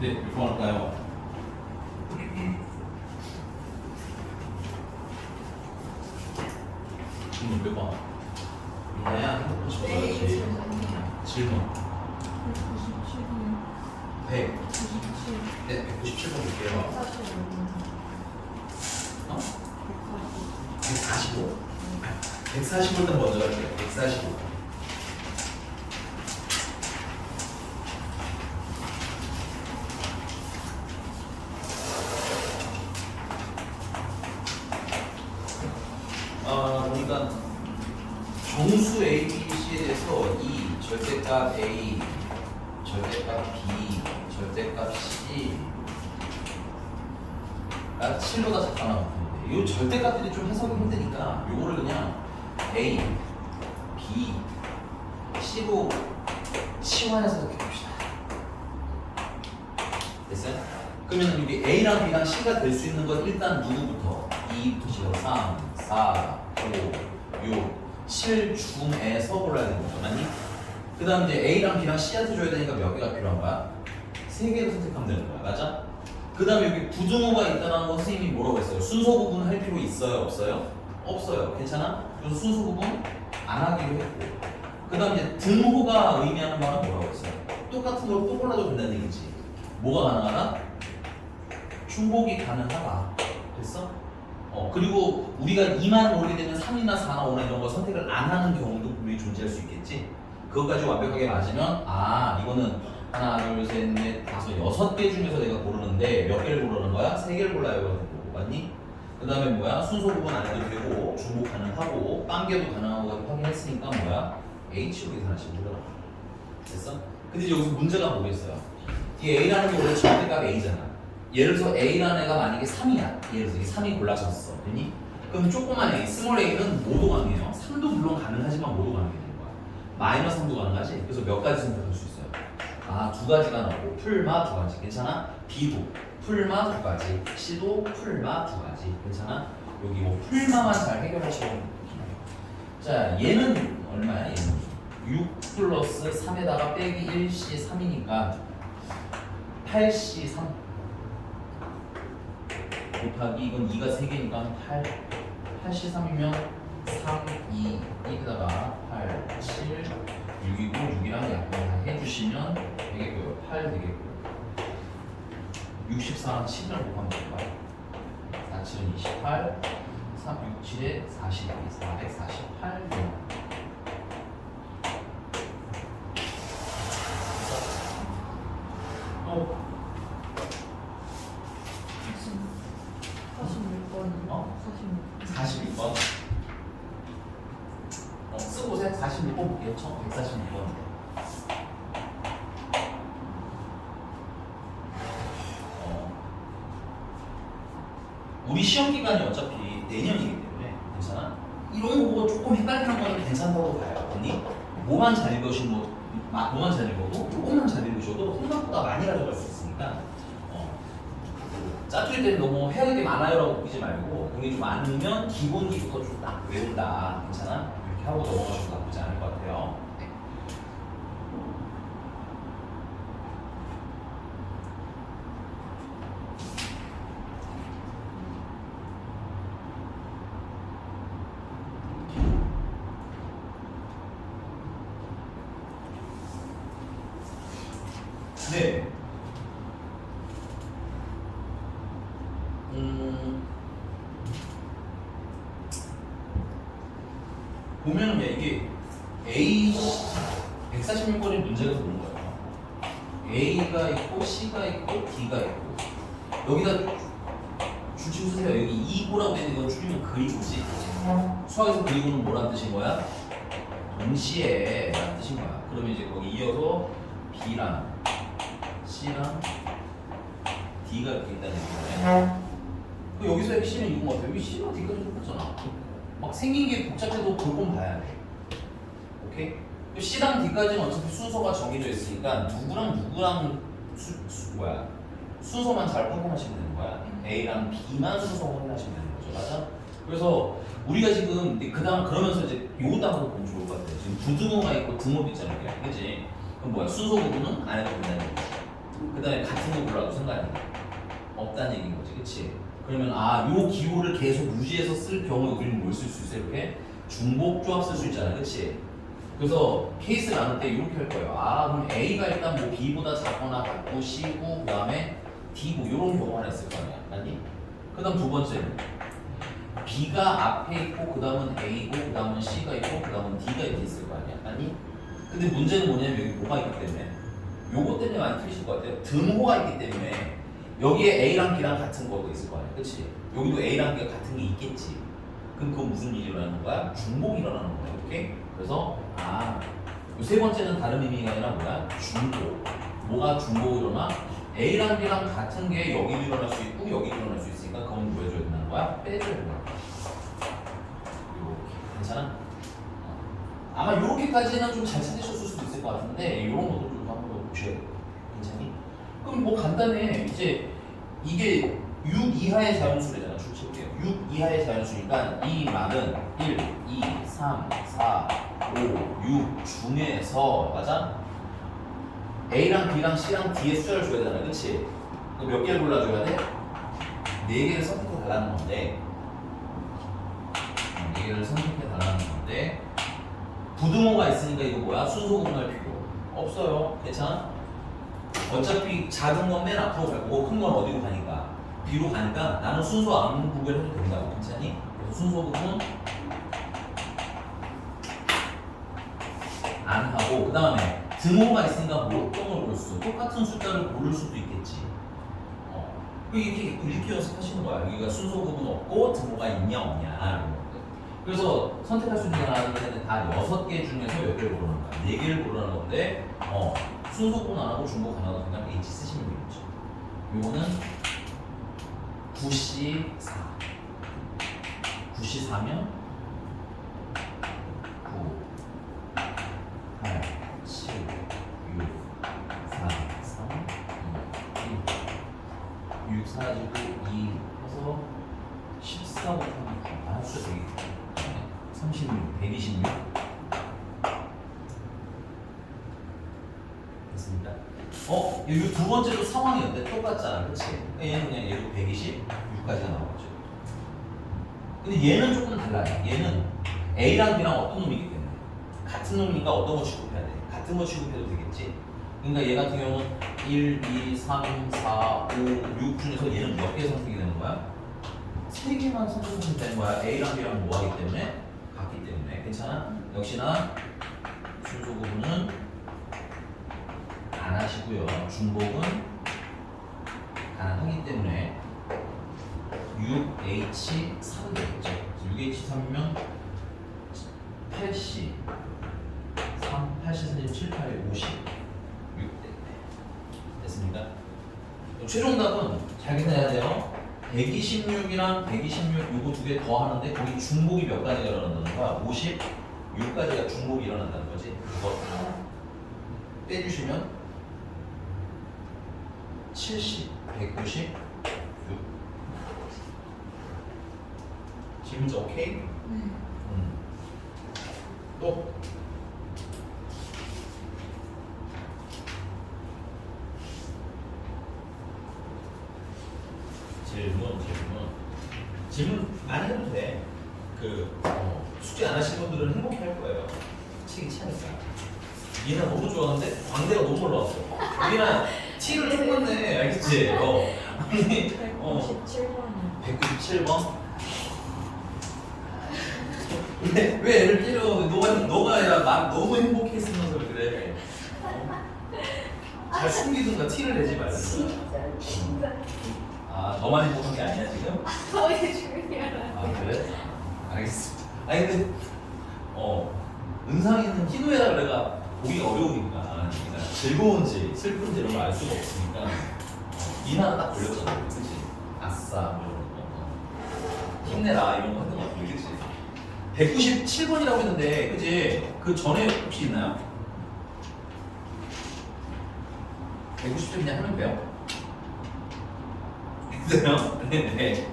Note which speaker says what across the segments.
Speaker 1: 네, 몇 번 할까요? 질문 몇 번? 이나야 핸드폰 집어넣어야지. 질문 100. 네, 197번 볼게요. 어? 145? 145는 먼저 할게요. 145. 그러니까 정수 A, B, C에 대해서 이 절대값 A, 절대값 B, 절대값 C가 7보다 작다나 같은데 이 절대값들이 좀 해석이 힘드니까 요거를 그냥 A, B, C로 치환해서 해석해봅시다. 됐어요? 그러면 여기 A랑 B랑 C가 될 수 있는 건 일단 누구부터? 2부터 3, 4, 5, 6, 7 중에서 골라야 되는 거죠. 맞니? 그 다음 이제 A랑 B랑 C한테 줘야 되니까 몇 개가 필요한 거야? 3개를 선택하면 되는 거야. 맞아? 그 다음에 여기 부등호가 있다는 거 선생님이 뭐라고 했어요? 순서 구분 할 필요 있어요? 없어요? 없어요. 괜찮아? 그래서 순서 구분 안 하기로 했고 그 다음 이제 등호가 의미하는 바는 뭐라고 했어요? 똑같은 걸 또 골라도 된다는 얘기지. 뭐가 가능하다? 중복이 가능하다. 됐어? 그리고 우리가 2만 오르게 되면 3이나 4나 5나 이런 거 선택을 안 하는 경우도 분명히 존재할 수 있겠지. 그것까지 완벽하게 맞으면 이거는 하나, 둘, 셋, 넷, 다섯, 6개 중에서 내가 고르는데 몇 개를 고르는 거야? 3개를 골라야 되는 거고, 맞니? 그 다음에 뭐야? 순서 구분 안 해도 되고 중복 가능하고 빵개도 가능하고 확인했으니까 뭐야? H로 계산하시면 되더라. 됐어? 근데 이제 여기서 문제가 뭐겠어요? 이 A라는 게 원래 절대값 A잖아. 예를 들어서 A라는 애가 만약에 3이야. 예를 들어서 이게 3이 골라졌어. 됐니? 그럼 조그만 A, 스몰 A는 모두 가능해요. 3도 물론 가능하지만 모두 가능해 되는 거야. 마이너스 3도 가능하지? 그래서 몇 가지 선택할 수 있어요? 2가지가 나오고 풀마 2가지. 괜찮아? B도 풀마 2가지. C도 풀마 2가지. 괜찮아? 여기 뭐 풀마만 잘 해결하시면 자, 얘는 얼마야? 얘는 6 플러스 3에다가 빼기 1C 3이니까 8C 3 곱하기 이건 2가 3개니까 8C 3이면 3, 2, 1에다가 8, 7, 6이고 6이랑 약분 다 해주시면 되겠고요. 8 되겠고요. 64랑 7이랑 곱하면 될까요? 4, 7은 28, 3, 6, 7에 42, 448 또 46번 쓰고 보세요. 46번 볼게요. 146번 우리 시험 기간이 어차피 내년이기 때문에 괜찮아? 이런 거 보고 조금 헷갈리는 거는 괜찮다고 봐요. 아니 뭐만 잘 읽으시면 뭐만 잘 읽어도 요것만 잘 읽으셔도 생각보다 많이 가져갈 수 있으니까 짜투리 때는 너무 해야 될 게 많아요라고 보지 말고 그게 좀 많으면 기본기부터 좀 딱 외운다. 괜찮아? 이렇게 하고 넘어가셔도 나쁘지 않을 것 같아요. 네. 보면은 이게 A 146번의 문제가 그런 거예요. A가 있고 C가 있고 D가 있고 여기다 줄치고 쓰세요. 여기 2고라고 되는 건 줄이면 그리고지. 수학에서 그리고는 뭐라는 뜻인 거야? 동시에 라는 뜻인 거야. 그러면 이제 거기 이어서 B랑 C랑 D가 이렇게 있다는 얘기네. 여기서 C는 이건 것 같아요. 여기 C랑 D가 좀 똑같잖아. 막 생긴 게 복잡해도 그건 봐야 돼. 오케이? C랑 D까지는 어차피 순서가 정해져 있으니까 누구랑 순서만 잘 확인하시면 되는 거야. A랑 B만 순서 확인하시면 되는 거죠. 맞아? 그래서 우리가 지금 그다음 그러면서 이제 요것도 한번 보면 좋을 것 같아요. 지금 부등호가 있고 등호도 있잖아요. 그지? 그럼 순서 구분은 안 해도 된다는 얘기지. 그 다음에 같은 거 골라도 상관이 없다는 얘기인 거지, 그치? 그러면 요 기호를 계속 유지해서 쓸 경우에 우리는 뭘 쓸 수 있어? 이렇게 중복 조합 쓸 수 있잖아, 그치? 그래서 케이스 나눌 때 이렇게 할 거예요. 그럼 A가 일단 뭐 B보다 작거나 같고 C고 그 다음에 D 뭐 이런 경우 하나 있을 거 아니야, 맞니? 그 다음 두 번째는 B가 앞에 있고 그 다음은 A고 그 다음은 C가 있고 그 다음은 D가 이렇게 있을 거 아니야, 맞니? 근데 문제는 뭐냐면 여기 뭐가 있기 때문에 요거 때문에 많이 틀리실 것 같아요. 등호가 있기 때문에 여기에 A랑 B랑 같은 거가 있을 거 아니야, 그치? 여기도 A랑 B가 같은 게 있겠지. 그럼 그건 무슨 일이 일어나는 거야? 중복이 일어나는 거야, 오케이? 그래서 요 세 번째는 다른 의미가 아니라 뭐야? 중복. 뭐가 중복이 일어나? A랑 B랑 같은 게 여기도 일어날 수 있고 여기도 일어날 수 있으니까 그건 뭐 해줘야 된다는 거야? 빼줘야 된다는 거야. 요렇게. 괜찮아? 아마 요렇게까지는 좀 잘 찾으셨을 수도 있을 것 같은데 요런 것도 좀 한번 보셔야 돼. 괜찮니? 그럼 뭐 간단해. 이제 이게 6 이하의 자연수래잖아. 출제볼게요. 6 이하의 자연수니까 이 말은 1, 2, 3, 4, 5, 6 중에서 맞아? A랑 B랑 C랑 D의 숫자를 줘야 되잖아. 그치? 그럼 몇 개를 골라줘야 돼? 4개를 선택해 달라는 건데 4개를 선택해 달라는 건데 부등호가 있으니까 이거 뭐야? 순서 구분할 필요 없어요. 괜찮아? 어차피 작은 건 맨 앞으로 갈 거고 큰 건 어디로 가니까 B로 가니까 나는 순서 안 구별해도 된다고. 괜찮니? 그래서 순서 구분 안 하고 그 다음에 등호가 있으니까 뭐 어떤 걸 고를 수 있어? 똑같은 숫자를 고를 수도 있겠지. 이렇게 연습하시는 거야. 여기가 순서 구분 없고 등호가 있냐 없냐 이런 것들. 그래서 선택할 수 있는 게 하나 다 6개 중에서 몇 개를 고르는 거야. 4개를 고르는 건데 순서 구분 안 하고 중복 안 하고 그냥 H 쓰시면 되겠죠. 요거는 9C4 9C4면 9 8 7 6 4 3 2 1 6 사라지고 2 해서 14부터 하면 숫자 되게 36 126 됐습니다. 이 두 번째도 상황이 어때? 똑같잖아, 그치? 얘는 그냥 얘도 126까지가 나오겠죠. 근데 얘는 조금 달라요. 얘는 A랑 B랑 어떤 놈이기 때문에 같은 놈이니까 어떤 거 취급해야 돼? 같은 거 취급해도 되겠지? 그러니까 얘 같은 경우는 1, 2, 3, 4, 5, 6 중에서 얘는 몇 개 선택이 되는 거야? 3개만 선택하면 되는 거야. A랑 B랑 뭐 하기 때문에? 같기 때문에. 괜찮아? 역시나 순서 구분은 안 하시고요. 중복은 가능하기 때문에 6H3 되겠죠. 6H3이면 80 3, 80, 7, 8, 50 6 됐습니다. 최종 답은 잘 계산해야 돼요. 126이랑 126 요거 두 개 더 하는데 거기 중복이 몇 가지가 일어난다는 거야? 56가지가 중복이 일어난다는 거지. 그거 빼주시면 70, 196 지금 오케이? 또 질문 많이 해도 돼. 숙제 안 하신 분들은 행복해 할 거예요. 책이 차니까. 얘는 너무 좋아하는데 광대가 너무 올라왔어. 여기는 T를 통했네. 알겠지? 아니 197번. 근데 왜 애를 때려? 너가 야 너무 행복했으면서 그래. 잘 숨기든가 티를 내지 말든가.
Speaker 2: 진짜.
Speaker 1: 너만 행복한 게 아니야 지금?
Speaker 2: 거의 중요해.
Speaker 1: 그래? 알겠습니다. 아니 근데 은상이는 희노애락을 내가 보기가 어려우니까 그러니까 즐거운지 슬픈지 이런 걸 알 수가 없으니까 이나는 딱 걸렸잖아, 그치? 아싸 뭐 이런 거 힘내라 이런 거 하는 거 같아, 그치? 197번이라고 했는데 그치? 그 전에 혹시 있나요? 197번이냐 하면 돼요? 있어요? 네네.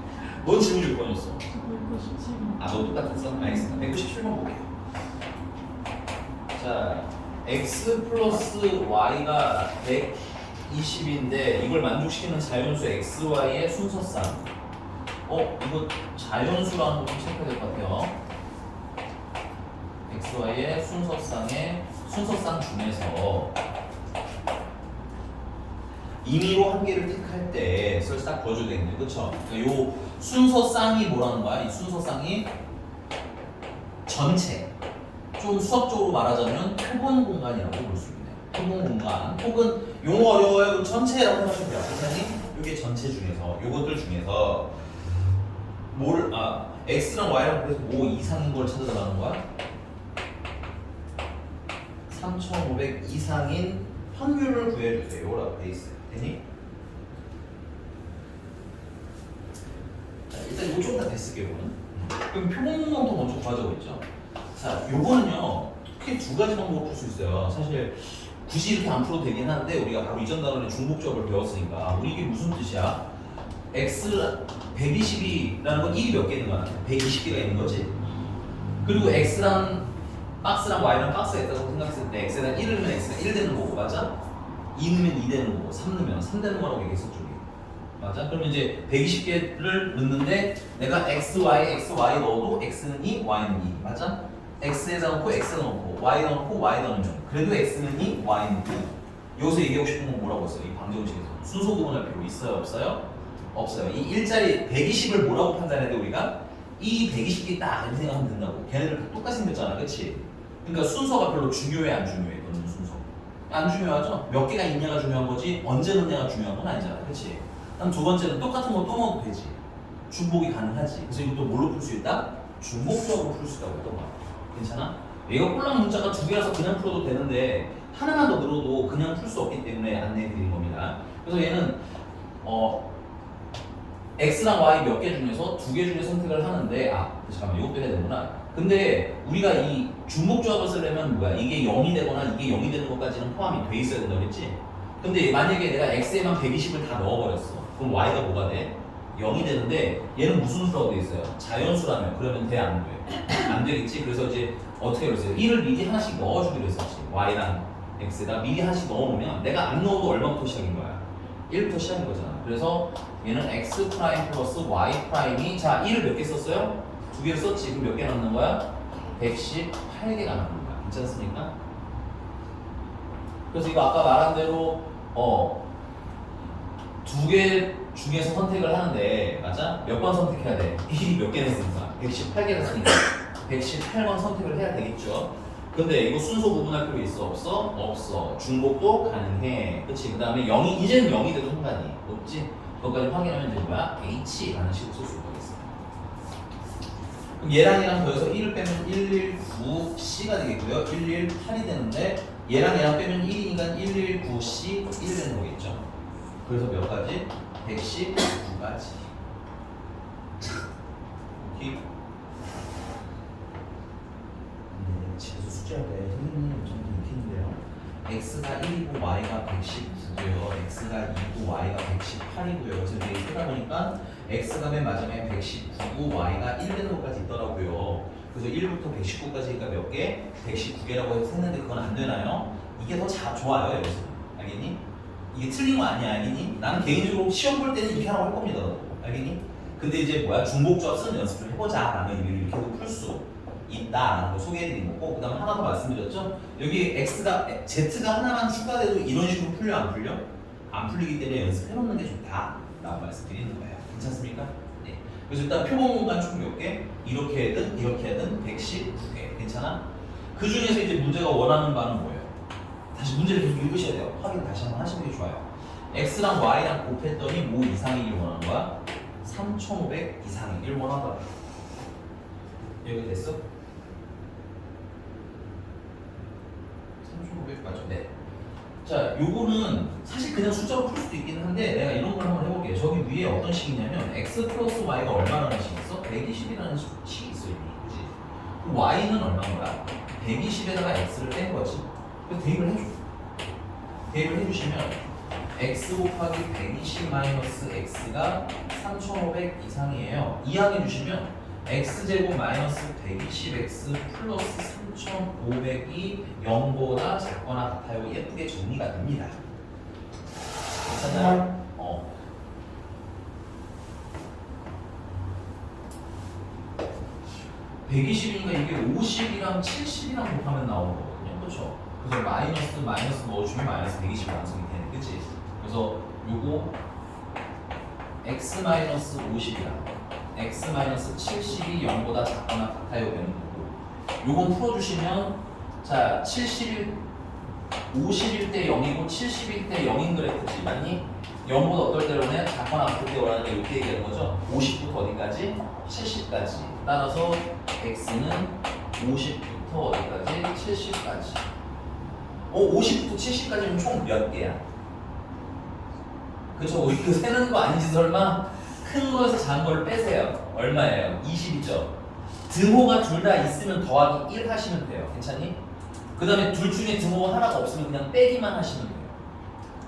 Speaker 1: 넌 질문 줄 뻔했어. 너 똑같았어? 알겠습니다. 197번 볼게요. 자, x 플러스 y가 20인데 이걸 만족시키는 자연수 xy의 순서쌍. 이거 자연수라는 거 좀 체크해야 될 것 같아요. xy의 순서쌍 중에서 임의로 한 개를 택할 때 그걸 딱 보여줘야 되겠네요. 그쵸? 그러니까 요 순서쌍이 뭐라는 거야? 이 순서쌍이 전체, 좀 수학적으로 말하자면 표본 공간이라고 볼 수 있네요. 표본 공간 혹은 용어 어려워요. 그럼 전체라고 생각하시면 돼요. 선생님, 이게 전체 중에서 요것들 중에서 x랑 y랑 그래서 뭐 이상인 걸 찾아달라는 거야? 3,500 이상인 확률을 구해주세요. 라고 돼 있어요. 되니? 자, 일단 이거 좀 다 됐을게요. 이거는. 그럼 표본공간부터 먼저 구하자고 했죠. 자, 요거는요 크게 두 가지 방법으로 풀 수 있어요. 사실 굳이 이렇게 안 풀어도 되긴 하는데 우리가 바로 이전 단원에 중복적을 배웠으니까 우리 이게 무슨 뜻이야? x 120이라는 건 1이 몇 개 있는 거야? 120개가 있는 거지. 그리고 x랑 박스랑 y랑 박스가 있다고 생각했을 때 x에다 1을 넣으면 x가 1 되는 거고 맞아? 2 넣으면 2 되는 거고 3 넣으면 3 되는 거라고 얘기했었죠. 맞아? 그러면 이제 120개를 넣는데 내가 xy 넣어도 x는 2, y는 2 맞아? x에다 넣고 x에다 넣고 y에다 넣고 y에다 넣으면 그래도 x는 2, y는 2 여기서 얘기하고 싶은 건 뭐라고 했어요? 이 방정식에서 순서 구분할 필요 있어요? 없어요? 없어요. 이 일자리 120을 뭐라고 판단해야 돼 우리가? 이 120개 딱 이렇게 생각하면 된다고. 걔네들 다 똑같이 생겼잖아 그치? 그러니까 순서가 별로 중요해 안 중요해? 넣는 순서 안 중요하죠? 몇 개가 있냐가 중요한 거지 언제 넣냐가 중요한 건 아니잖아 그치? 그럼 두 번째는 똑같은 거 또 넣어도 되지. 중복이 가능하지. 그래서 이것도 뭘로 풀 수 있다? 중복적으로 풀 수 있다고 했던 거야. 괜찮아? 얘가 꼴랑 문자가 두 개라서 그냥 풀어도 되는데 하나만 더 늘어도 그냥 풀 수 없기 때문에 안내해 드린 겁니다. 그래서 얘는 x랑 y 몇 개 중에서 두 개 중에 선택을 하는데 잠깐만 이것도 해야 되는구나. 근데 우리가 이 중복조합을 쓰려면 뭐야? 이게 0이 되거나 이게 0이 되는 것까지는 포함이 돼 있어야 된다고 그랬지? 근데 만약에 내가 x에만 120을 다 넣어버렸어. 그럼 y가 뭐가 돼? 0이 되는데 얘는 무슨 수라고 돼 있어요? 자연수라면 그러면 돼? 안 돼? 안 되겠지? 그래서 이제 어떻게 그랬어요? 1을 미리 하나씩 넣어주기로 했었지. y랑 x에다 미리 하나씩 넣어놓으면 내가 안 넣어도 얼마부터 시작인 거야? 1부터 시작인 거잖아. 그래서 얘는 x 프라임 플러스 y 프라임이 자 1을 몇 개 썼어요? 두 개를 썼지. 그럼 몇 개 남는 거야? 118개가 남는 거야. 괜찮습니까? 그래서 이거 아까 말한 대로 두 개 중에서 선택을 하는데 맞아? 몇 번 선택해야 돼? 1이 몇 개나 있으니까 118개나 있으니까 118번 선택을 해야 되겠죠. 근데 이거 순서 구분할 필요 있어? 없어? 없어. 중복도 가능해. 그치? 그 다음에 0이 이제는 0이 돼도 상관이 없지? 그것까지 확인하면 이제 뭐야? H라는 식으로 쓸 수 있겠어. 그럼 얘랑 얘랑 더해서 1을 빼면 119C가 되겠고요. 118이 되는데 얘랑 얘랑 빼면 1이니까 119C 1 되는 거겠죠. 그래서 몇 가지? 119가지. 오케이. 집에서 숙제할 때 선생님 좀 이렇게 있는데요. x가 1이고 y가 119고요. x가 2고 y가 118이고요. 그래서 이렇게 쓰다 보니까 x가 맨 마지막에 119고 y가 1 되는 것까지 있더라고요. 그래서 1부터 119까지가 몇 개? 119개라고 해서 했는데 그건 안 되나요? 이게 더 좋아요. 여기서. 알겠니? 이게 틀린 거 아니야. 알겠니? 나는 개인적으로 시험 볼 때는 이렇게 하라고 할 겁니다. 알겠니? 근데 이제 뭐야? 중복조합 쓰는 연습 좀 해보자. 라는 의미로 이렇게도 풀 수 있다라는 걸 소개해드린 거고, 그 다음에 하나 더 말씀드렸죠? 여기 Z가 하나만 추가돼도 이런 식으로 풀려 안 풀려? 안 풀리기 때문에 연습해놓는 게 좋다라고 말씀드리는 거예요. 괜찮습니까? 네. 그래서 일단 표본 공간 총 몇 개? 이렇게 하든 119개. 괜찮아? 그 중에서 이제 문제가 원하는 바는 뭐예요? 다시 문제를 계속 읽으셔야 돼요. 확인 다시 한번 하시는 게 좋아요. X랑 Y랑 곱했더니 뭐 이상이길 원하는 거야? 3,500 이상이길 원하더라. 여기 됐어? 3,500 맞죠? 네. 자, 요거는 사실 그냥 숫자로 풀 수도 있기는 한데 내가 이런 걸 한번 해볼게요. 저기 위에 어떤 식이냐면 x 플러스 y가 얼마라는 식이 있어? 120이라는 식이 있어 이미. 그치? 그럼 y는 얼마인 거야? 120에다가 x를 뺀 거지. 그래서 대입을 해줘. 대입을 해주시면 x 곱하기 120 마이너스 x가 3,500 이상이에요. 이항해 주시면 x제곱 마이너스 120x 플러스 3,500이 0보다 작거나 같아요. 예쁘게 정리가 됩니다. 괜찮나요? 120이니까 이게 50이랑 70이랑 곱하면 나오는 거거든요. 그렇죠? 그래서 마이너스 넣어주면 마이너스 120이 완성이 되네. 그치? 그래서 요거 x-50이랑 x-70이 0보다 작거나 같아요 되는 거고, 요건 풀어주시면 자 50일 때 0이고 70일 때 0인 그래프지 맞니? 0보다 어떨 때로는 작거나 같을 때 오라는 게 이렇게 얘기하는 거죠. 50부터 어디까지? 70까지. 따라서 x는 50부터 어디까지? 70까지. 50부터 70까지면 총 몇 개야? 그쵸? 우리 그 세는 거 아니지 설마? 큰 거에서 작은 거를 빼세요. 얼마예요? 20이죠. 등호가 둘 다 있으면 더하기 1 하시면 돼요. 괜찮니? 그 다음에 둘 중에 등호가 하나가 없으면 그냥 빼기만 하시면 돼요.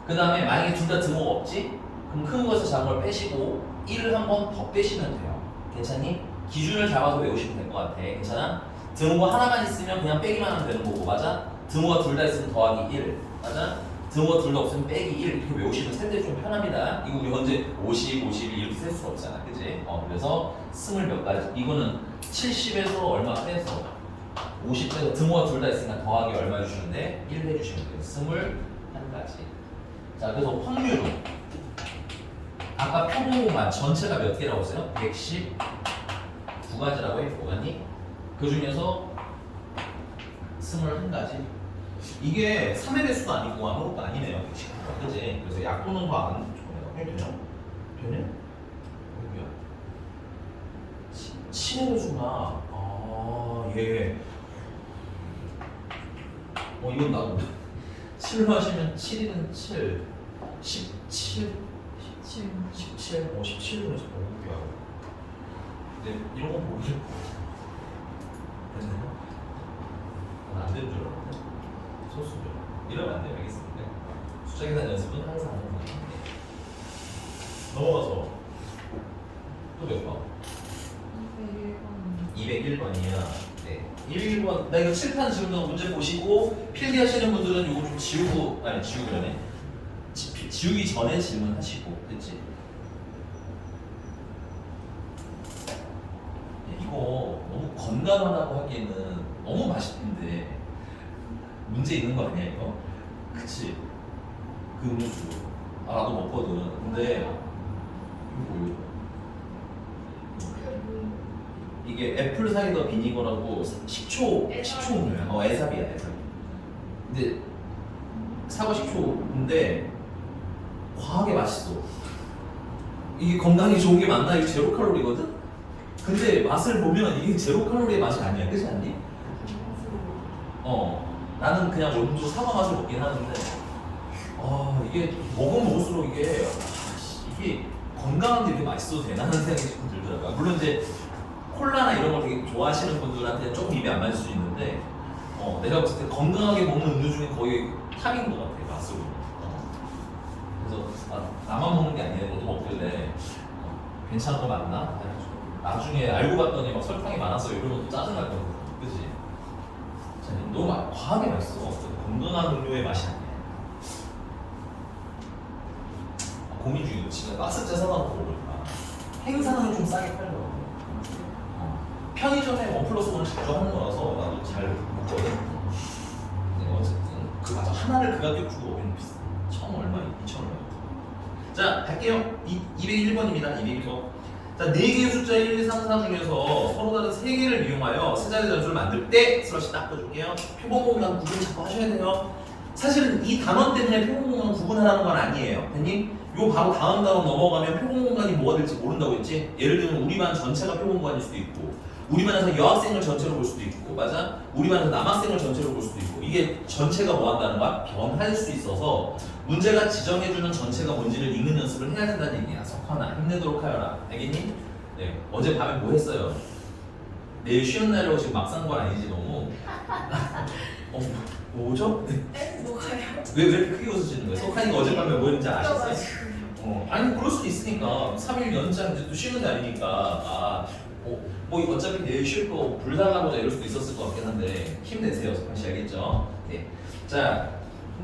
Speaker 1: 그 다음에 만약에 둘 다 등호가 없지? 그럼 큰 거에서 작은 걸 빼시고 1을 한 번 더 빼시면 돼요. 괜찮니? 기준을 잡아서 외우시면 될 것 같아. 괜찮아? 등호가 하나만 있으면 그냥 빼기만 하면 되는 거고, 맞아? 등호가 둘 다 있으면 더하기 1, 맞아? 등호가 둘 다 없으면 빼기 1 이렇게 외우시면 셀때 좀 편합니다. 이거 우리 언제 50, 51 이렇게 셀 수 없잖아, 그지? 그래서 스물 몇 가지. 이거는 70에서 얼마 빼서 50 빼서 등호가 둘 다 있으니까 더하기 얼마 주시는데 1 해주시면 돼요. 21가지. 자, 그래서 확률은 아까 표본만 전체가 몇 개라고 했어요? 119가지라고 했고, 맞니? 그 중에서 21가지. 이게 3의 배수가 아니고 아무것도 아니네요. 119가. 그지? 그래서 약분은 더 안 좋네요. 되냐? 되네? 여기야. 7의 배수구나. 예. 이건 나도 7로 하시면 7이는 7, 17, 17로 해서 뭐야? 근데 이런 거 모르겠고 됐나요? 안 되는 줄 알았는데 소수죠. 이러면 안 돼요. 알겠습니다. 숫자 계산 연습은 항상 하는 거예요. 넘어가서 또 몇 번? 201번이야. 네. 1번. 나 이거 칠판 지우는 문제 보시고 필기하시는 분들은 이거 좀 지우기라네. 지우기 전에 질문하시고, 됐지? 이거 너무 건강하다고 하기에는 너무 맛있는데 문제 있는 거 아니야 이거? 그치? 그 음료수. 나도 먹거든. 근데 이거 뭐예요? 이게 애플 사이더 비니거라고 식초 음료야. 에사비야, 에사비. 근데 사과 식초인데 과하게 맛있어. 이게 건강에 좋은 게 맞나? 이게 제로 칼로리거든? 근데 맛을 보면 이게 제로 칼로리의 맛이 아니야. 그렇지 않니? 나는 그냥 원조 사과 맛을 먹긴 하는데 이게 먹으면 먹을수록 이게 건강한데 이렇게 맛있어도 되나 하는 생각이 조금 들더라고요. 물론 이제 콜라나 이런 걸 되게 좋아하시는 분들한테는 조금 입에 안 맞을 수 있는데 내가 봤을 때 건강하게 먹는 음료 중에 거의 탑인 것 같아, 맛으로. 그래서 나만 먹는 게 아니라 너도 먹길래 괜찮은 거 맞나? 나중에 알고 봤더니 막 설탕이 많아서 이러면 또 짜증날 거거든. 그치? 너무 과하게 맛있어. 건강한 음료의 맛이 아니야. 고민 중이고 진짜 박스째 사다 놓고 먹을까? 행사는 좀 싸게 팔더라고. 편의점에 1+1을 자주 하는 거라서 나도 잘 먹거든. 근데 어쨌든 맞아, 하나를 그 가격 주고 먹으면 비싸. 1,000 얼마, 2,000 얼마. 자, 갈게요. 201번입니다. 201번. 자, 4개의 숫자 1, 2, 3, 4 중에서 서로 다른 3개를 이용하여 세 자리 전수를 만들 때 슬러시 닦아줄게요. 표본 공간 구분 자꾸 하셔야 돼요. 사실은 이 단원 때문에 표본 공간 구분하라는 건 아니에요. 됐니? 요 바로 다음 단원 넘어가면 표본 공간이 뭐가 될지 모른다고 했지? 예를 들면 우리 반 전체가 표본 공간일 수도 있고, 우리 반에서 여학생을 전체로 볼 수도 있고, 맞아? 우리 반에서 남학생을 전체로 볼 수도 있고, 이게 전체가 뭐 한다는 거야? 변할 수 있어서 문제가 지정해주는 전체가 뭔지를 읽는 연습을 해야 된다는 얘기야. 석환아, 힘내도록 하여라. 알겠니? 네. 어제 밤에 뭐 했어요? 내일 쉬는 날이라고 지금 막 산 건 아니지 너무? 뭐죠?
Speaker 2: 뭐가요?
Speaker 1: 왜 이렇게 크게 웃으시는 거예요? 석환이가 어젯밤에 뭐 했는지 아셨어요? 아니 그럴 수도 있으니까 3일 연장 이제 또 쉬는 날이니까 뭐 어차피 내일 쉴 거 불살라보자 이럴 수도 있었을 것 같긴 한데 힘내세요, 석환 씨. 알겠죠? 네. 자,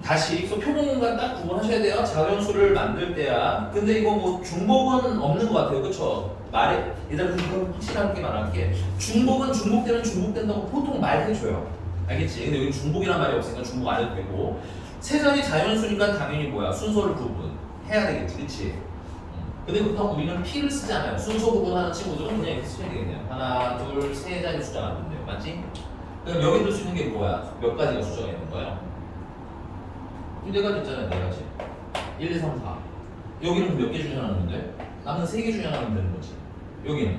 Speaker 1: 다시 표본공간 딱 구분하셔야 돼요. 자연수를 만들 때야. 근데 이거 뭐 중복은 없는 것 같아요. 그쵸? 말에 얘들아 그거 확실하게 말할게. 중복은 중복되면 중복된다고 보통 말해줘요. 알겠지? 근데 여기 중복이란 말이 없으니까 중복 안 해도 되고 세 자리 자연수니까 당연히 뭐야? 순서를 구분해야 되겠지. 그치? 근데 보통 우리는 P를 쓰지 않아요. 순서 구분하는 친구들은 그냥 이렇게 쓰면 되겠네요. 하나, 둘, 세 자리 숫자가 있는데요. 맞지? 그럼 여기 들 수 있는 게 뭐야? 몇 가지가 숫자가 있는 거야? 이 네 가지 있잖아요. 네 가지. 1, 2, 3, 4. 여기는 몇 개 중에 하나 있는데? 남는 3개 중에 하나 되는 거지. 여기는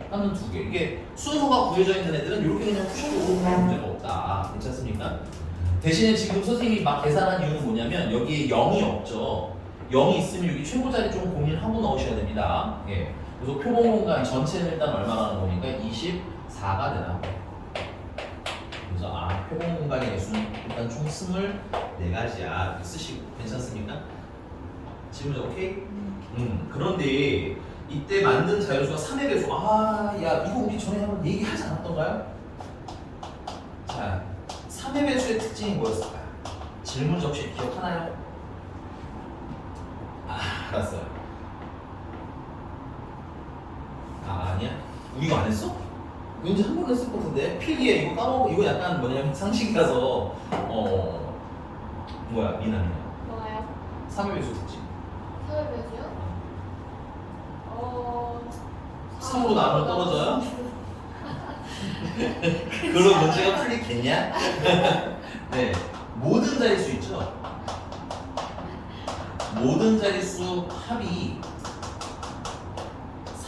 Speaker 1: 남는 2개. 이게 순서가 구해져 있는 애들은 이렇게 그냥 푸시고 오는 문제가 없다. 괜찮습니까? 대신에 지금 선생님이 막 계산한 이유는 뭐냐면 여기에 0이 없죠. 0이 있으면 여기 최고 자리 좀 고민하고 넣으셔야 됩니다. 예. 그래서 표본 공간이 전체는 일단 얼마나 하는 거니까 24가 되나? 그래서 표본 공간의 개수는 일단 총 24가지야. 이렇게 쓰시고 괜찮습니까? 질문 오케이? 그런데 이때 만든 자연수가 3의 배수. 야 이거 우리 전에 한번 얘기하지 않았던가요? 자, 3의 배수의 특징이 뭐였을까요? 질문 적시 기억하나요? 알았어요. 아니야? 우리 이거 안 했어? 왠지 한 번 했을 것 같은데 필기에 이거 까먹고 이거 약간 뭐냐면 상식이라서 뭐야 미남이야.
Speaker 2: 뭐가요?
Speaker 1: 3의 배수 특징.
Speaker 2: 3의 배수요?
Speaker 1: 3으로 나누면 떨어져요? 그런 문제가 풀리겠냐? 네, 모든 자릿수 있죠? 모든 자릿수 합이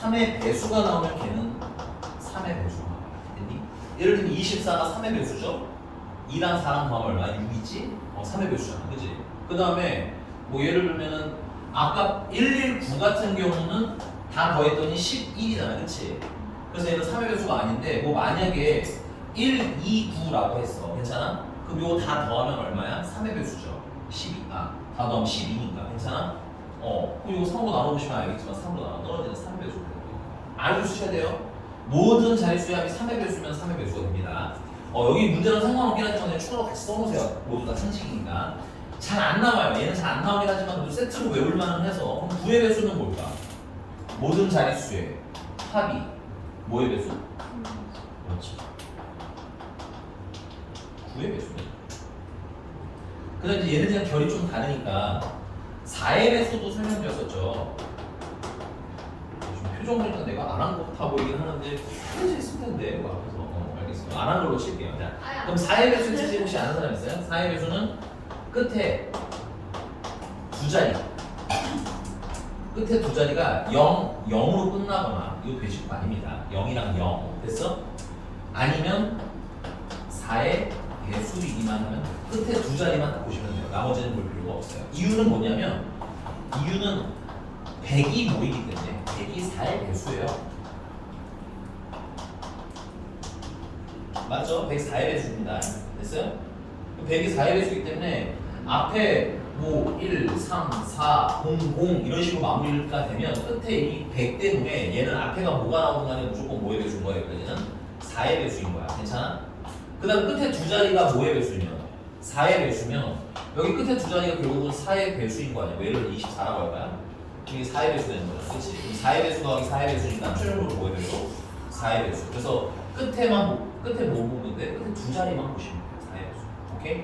Speaker 1: 3의 배수가 나오면 걔는 3의 배수가 됐니? 예를 들면 24가 3의 배수죠? 2랑 4랑 더하면 얼마? 6이지? 3의 배수잖아, 그치? 그 다음에 뭐 예를 들면은 아까 119 같은 경우는 다 더했더니 11이잖아, 그치? 그래서 얘는 3의 배수가 아닌데 뭐 만약에 129라고 했어, 괜찮아? 그럼 이거 다 더하면 얼마야? 3의 배수죠. 12. 다 더하면 12니까 괜찮아? 그럼 이거 3으로 나눠보시면 알겠지만 3으로 나눠 떨어지는 3의 배수가 됩니다. 알려주셔야 돼요. 모든 자릿수의 합이 3의 배수면 3의 배수가 됩니다. 여기 문제랑 상관없긴 하지만 그냥 추가로 같이 써놓으세요. 모두 다 상식이니까. 잘 안 나와요. 얘는 잘 안 나오긴 하지만 그래도 세트로 외울 만은 해서. 그럼 9의 배수는 뭘까? 모든 자릿수의 합이 뭐의 배수? 그렇지. 9의 배수네. 그 다음에 이제 얘네들이랑 결이 좀 다르니까 4의 배수도 설명드렸었죠. 표정 보니까 내가 안 한 거 같아 보이긴 하는데 편지 있을 텐데 뭐 앞에서 알겠습니다. 안 한 걸로 칠게요. 자, 그럼 4의 배수 특징 혹시 아는 사람 있어요? 4의 배수는 끝에 두 자리 끝에 두 자리가 0, 0으로 끝나거나 이거 배식 아닙니다. 0이랑 0 됐어? 아니면 4의 배수이기만 하면 끝에 두 자리만 딱 보시면 돼요. 나머지는 볼 필요가 없어요. 이유는 뭐냐면 이유는 100이 모이기 때문에 100이 4의 배수예요. 맞죠? 100이 4의 배수입니다. 됐어요? 100이 4의 배수이기 때문에 앞에 뭐 1, 3, 4, 0, 0 이런 식으로 마무리가 되면 끝에 이 100 때문에 얘는 앞에가 뭐가 나오든 간에 무조건 뭐의 배수인 거예요. 얘는 4의 배수인 거야. 괜찮아? 그 다음 끝에 두 자리가 뭐의 배수이면 4의 배수면 여기 끝에 두 자리가 결국은 4의 배수인 거 아니야. 예를 들어 24라고 할까요? 이게 4의 배수 되는 거죠. 그렇지? 그럼 4의 배수 더하기 4의 배수니까 최종적으로 뭐의 배수? 4의 배수. 그래서 끝에 뭐 보는데 끝에 두 자리만 보시면 돼요. 4의 배수. 오케이?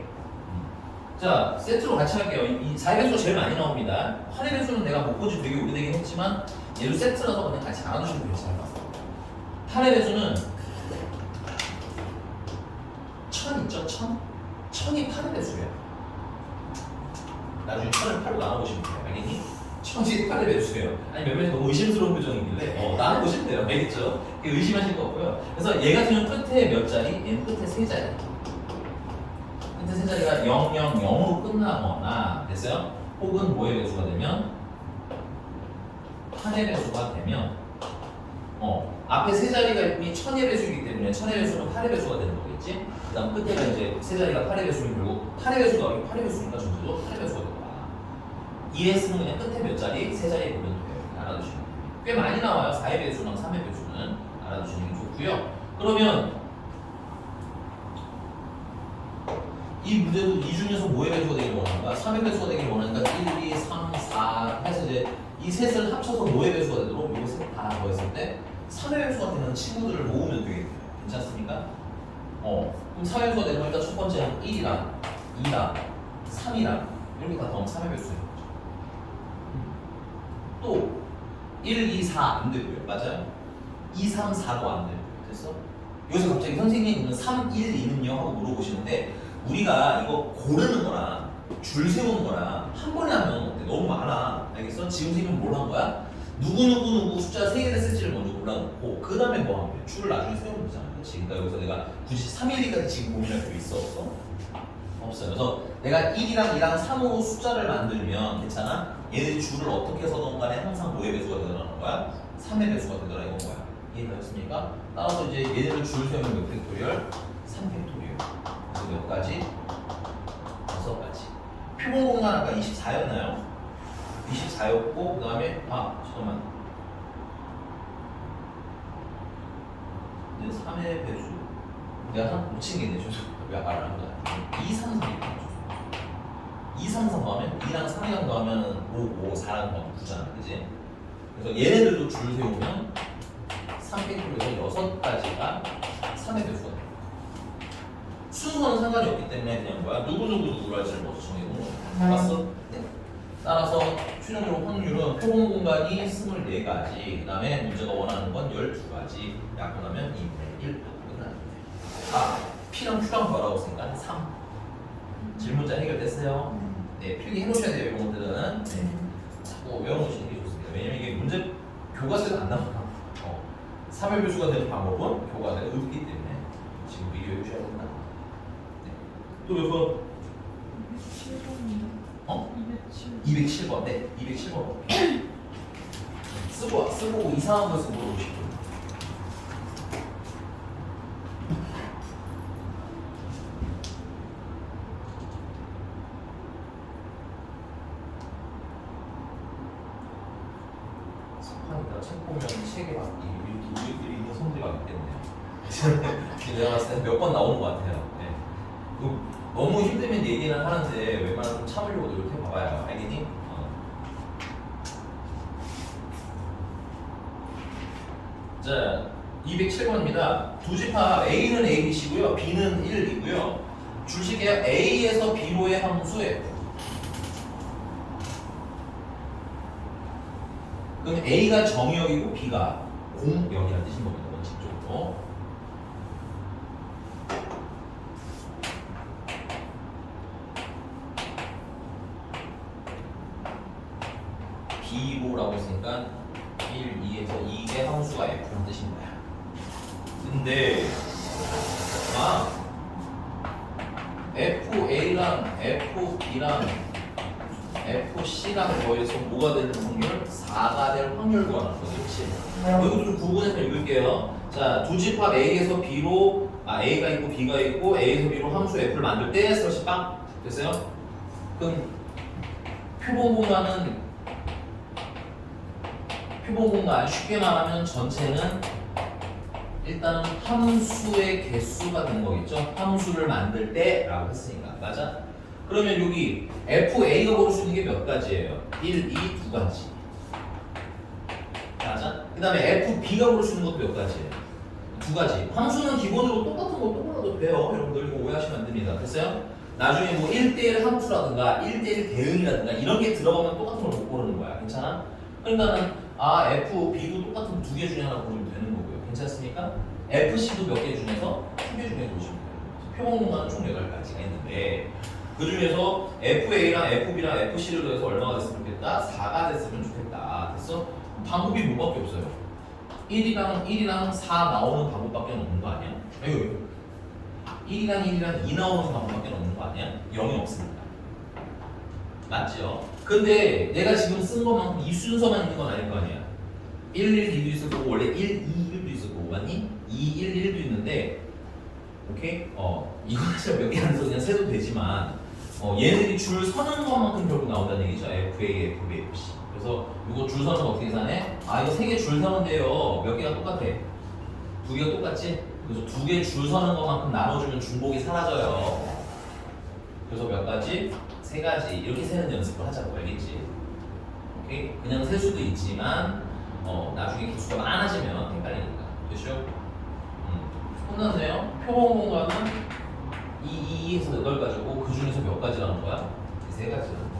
Speaker 1: 자, 세트로 같이 할게요. 이 4의 배수가 제일 많이 나옵니다. 8의 배수는 내가 못 본지 되게 오래되긴 했지만 얘도 세트라서 그냥 같이 알아두시면 괜찮을 것 같아요. 8의 배수는 1000 있죠? 1000? 1000이 8의 배수예요. 나중에 1000을 8로 나눠보시면 돼요. 알겠니? 1000이 8의 배수예요. 아니 몇 명이 너무 의심스러운 표정이길래 나눠보시면 돼요. 알겠죠? 의심하실 거 없고요. 그래서 얘 같은 경우는 끝에 몇 자리? 얘는 끝에 세 자리. 끝에 세 자리가 0, 0, 0으로 끝나거나 됐어요? 혹은 뭐의 배수가 되면 8의 배수가 되면 앞에 세 자리가 이미 1000의 배수이기 때문에 1000의 배수는 8의 배수가 되는 거겠지? 그 다음 끝에가 이제 세 자리가 8의 배수면 결국 8의 배수가 8의 배수니까 전체도 8의 배수가 된다. ES는 그냥 끝에 몇 자리? 세 자리에 보면 돼요. 알아두시면 돼요. 꽤 많이 나와요. 4의 배수랑 3의 배수는 알아두시는 게 좋고요. 그러면 이 문제도 이 중에서 뭐의 배수가 되길 원하는 거야? 3의 배수가 되길 원하니까 1, 2, 3, 4 해서 이제 이 셋을 합쳐서 뭐의 배수가 되도록 이거 셋다 더했을 때 3의 배수가 되는 친구들을 모으면 되겠네요. 괜찮습니까? 그럼 3의 배수가 되면 일단 첫 번째는 1이랑 2랑 3이랑 이렇게 다 더하면 3의 배수인 거죠. 또 1, 2, 4 안 되고요. 맞아요? 2, 3, 4도 안 되고요. 됐어? 여기서 갑자기 선생님은 3, 1, 2는요? 하고 물어보시는데 우리가 이거 고르는 거랑 줄 세우는 거랑 한 번에 하면 너무 많아. 알겠어? 지금 선생님은 뭘 한 거야? 누구 숫자 3개를 쓸지를 먼저 골라놓고 그 다음에 뭐 하면 돼? 줄을 나중에 세우면 되잖아. 그렇지? 그러니까 여기서 내가 굳이 3, 1, 2까지 지금 고민할 필요 있어? 없어? 없어요. 그래서 내가 1이랑 2랑 3으로 숫자를 만들면 괜찮아? 얘네들이 줄을 어떻게 해서든 간에 항상 뭐의 배수가 되더라는 거야? 3의 배수가 되더라 이건 거야. 이해되셨습니까? 따라서 이제 얘네들 줄 세우면 몇 팩토리얼? 3팩토리얼. 그래서 몇 가지? 6가지. 표본 공간 아까 24였나요? 24였고 그 다음에 잠깐만. 이제 3의 배수. 내가 하나 놓친 게 있네. 왜 말을 한 거야? 2, 3, 3. 2, 3, 3 더하면 2랑 3이랑 더하면 5, 4랑 더하면 9잖아. 그지? 그래서 얘네들도 줄 세우면 3팩토리얼 6가지가 3의 배수가 돼. 순서는 상관이 없기 때문에 그냥 뭐야? 누구를 할지를 먼저 정해놓은 거야. 봤어? 네. 따라서 최종적으로 확률은 표본 공간이 24가지, 그 다음에 문제가 원하는 건 12가지, 약분하면 2분의 1 끝납니다. P랑 Q랑 뭐라고 했으니까 3. 질문자 해결됐어요? 네, 필기 해놓으셔야 돼요, 이런 것들은. 네. 자꾸 외워놓으시는 게 좋습니다. 왜냐면 이게 문제 교과서에서 안 나와. 3의 배수가 되는 방법은 교과서에 없기 때문에 지금 미리 외우셔야 된다. 네. 또 몇 번? 207번. 네, 207번. 쓰고 이상한 것을 물어보시고. 석판이다. 책 보면 책에 막 우리들이 있는 성질이 많기 때문에 내가 봤을 때 몇 번 나오는 것 같아요. 네. 너무 힘들면 얘기는 하는데 웬만하면 좀 참으려고 노력해 봐봐요. 알겠니? 자, 207번입니다. 두 집합 A는 A, B, C고요. B는 1이고요. 줄식이에요. A에서 B로의 함수 F. 그럼 A가 정의역이고 B가 공역이라는 뜻인 겁니다. 원칙적으로. B로라고 했으니까 1, 2에서 이게 함수가 F라는 뜻인 거야. 근데 FA랑 FB랑 FC랑 더해서 뭐가 되는 확률? 4가 될 확률과 나눠. 그렇지? 이것도 좀 구분해서 읽을게요. 자, 두 집합 A에서 B로 A가 있고 B가 있고 A에서 B로 함수 F를 만들 때 슬러시 빵 됐어요? 그럼 표본 공간 쉽게 말하면 전체는 일단은 함수의 개수가 되는 거겠죠? 함수를 만들 때 라고 했으니까 맞아? 그러면 여기 FA가 고를 수 있는 게 몇 가지예요? 1, 2, 2가지 맞아? 그 다음에 FB가 고를 수 있는 것도 몇 가지예요? 2가지. 함수는 기본으로 똑같은 거 또 골라도 돼요. 여러분들 이거 오해하시면 안 됩니다. 됐어요? 나중에 뭐 1대1 함수라든가 1대1 대응이라든가 이런 게 들어가면 똑같은 걸 못 고르는 거야. 괜찮아? 그러니까는 F, B도 똑같은 2개 중에 하나 고르면 되는 거고요. 괜찮습니까? FC도 몇 개 중에서 2개 중에 고르시면 돼요. 표본 공간은 총 8가지가 있는데 그 중에서 FA랑 FB랑 FC를 더해서 얼마가 됐으면 좋겠다? 4가 됐으면 좋겠다. 됐어? 방법이 뭐밖에 없어요. 1이랑 4 나오는 방법밖에 없는 거 아니야? 이거 1이랑 2 나오는 방법밖에 없는 거 아니야? 0이 없습니다. 맞죠? 근데 내가 지금 쓴 것만큼 이 순서만 있는 건 아닐 거 아니야. 1, 1, 2도 있을 거고 원래 1, 2, 1도 있을 거고 맞니? 2, 1, 1도 있는데 오케이? 이거 사실 몇 개 안 써서 그냥 세도 되지만 얘네들이 줄 서는 것만큼 결국 나온다는 얘기죠. FA, FB, FC. 그래서 이거 줄 서는 거 어떻게 계산해? 이거 3개 줄 서는데요. 몇 개가 똑같아? 2개가 똑같지? 그래서 2개 줄 서는 것만큼 나눠주면 중복이 사라져요. 그래서 몇 가지? 세 가지 이렇게 세는 연습을 하자고 알겠지? 오케이? 그냥 셀 수도 있지만 나중에 개수가 많아지면 헷갈리니까 됐죠? 끝났네요. 표본 공간은 2에서 8가지고 그 중에서 몇 가지라는 거야? 세 가지라는 거.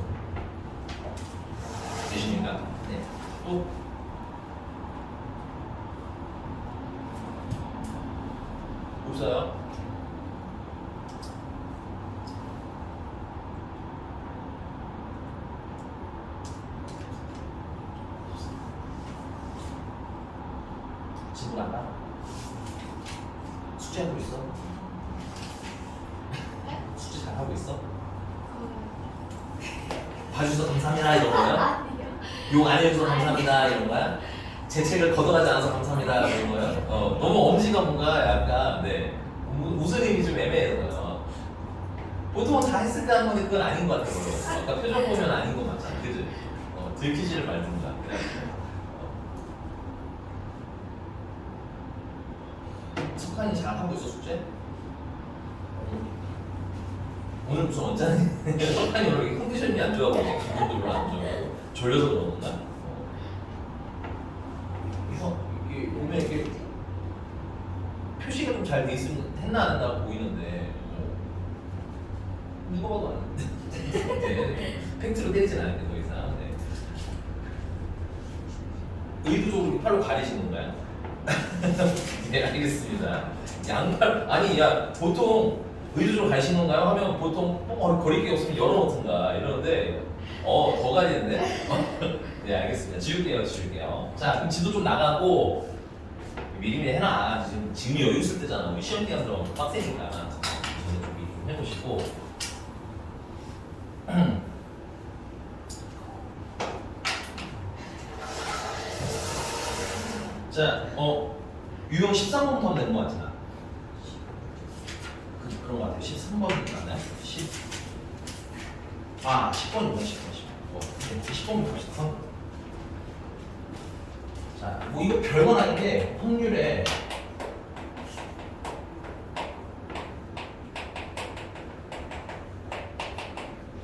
Speaker 1: 되십니까? 네. 또 없어요? 친구 간다? 숙제하고 있어?
Speaker 2: 네?
Speaker 1: 숙제 잘하고 있어?
Speaker 2: 그...
Speaker 1: 봐주셔서 감사합니다 이런 거야?
Speaker 2: 아니요.
Speaker 1: 욕 안 해줘서 감사합니다 이런 거야? 제 책을 걷어가지 않아서 감사합니다 이런 거야? 너무 엄지가 뭔가 약간 웃을 힘이 좀 애매해요. 보통은 다 했을 때 한 건데 그건 아닌 것 같아요. 아까 표정 보면 아닌 거 맞잖아, 그지? 들키지를 말든가. 석한이 잘 하고 있어 숙제? 오늘 무슨 언짢은 석한이 오늘 이렇게 컨디션이 안 좋아 보이지? 기분도 별로 안 좋아. 졸려서 그러는가? 이게 보면 이게 표시가 좀 잘 돼 있으면 했나 안 했나 보이는데 누가 봐도 안 돼. 팩트로 때리진 않을게 더 이상. 네. 의도적으로 팔로 가리신 건가요? 네 알겠습니다. 양팔 아니 야 보통 의도적으로 가리신 건가요? 하면 보통 거릴 게 없으면 열어놓든가 이러는데 더 가리는데? 네 알겠습니다. 지울게요. 자 그럼 지도 좀 나가고 미리미리 해놔. 지금 여유 있을 때잖아. 우리 시험 기간 들어가면 빡세니까 저는 좀 미리 좀 해보시고. 자, 유형 13번부터 하면 되는 거 같잖아. 그런 거 같아요. 13번이 맞나요? 10번이구나, 10번부터 합시다. 자, 뭐 이거 별건 아닌데 확률에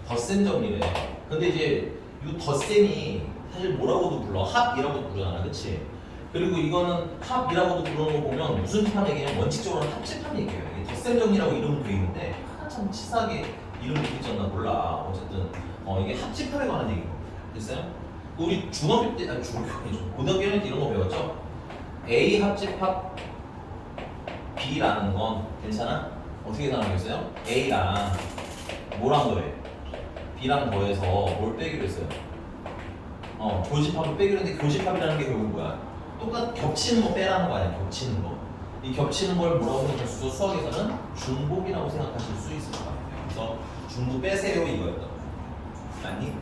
Speaker 1: 덧셈 정리래. 근데 이제 이 덧셈이 사실 뭐라고도 불러? 합이라고도 부르잖아, 그렇지? 그리고 이거는 합이라고도 부르는 거 보면 무슨 합 얘기냐면 원칙적으로는 합집합 얘기예요. 이게 덧셈 정리라고 이름은 돼 있는데 참 치사하게 이름을 붙였나 몰라. 어쨌든 이게 합집합에 관한 얘기예요. 됐어요? 우리 중학교 때, 중학교 아니죠. 고등학교 때 이런 거 배웠죠? A 합집합 B라는 건 괜찮아? 어떻게 나누겠어요? A랑 뭐랑 더해? B랑 더해서 뭘 빼기로 했어요? 교집합을 빼기로 했는데 교집합이라는 게 결국 뭐야? 겹치는 거 빼라는 거 아니야? 겹치는 거. 이 겹치는 걸 뭐라고 생각하시죠? 수학에서는 중복이라고 생각하실 수 있을 것 같아요. 그래서 중복 빼세요 이거였던 거예요. 아니?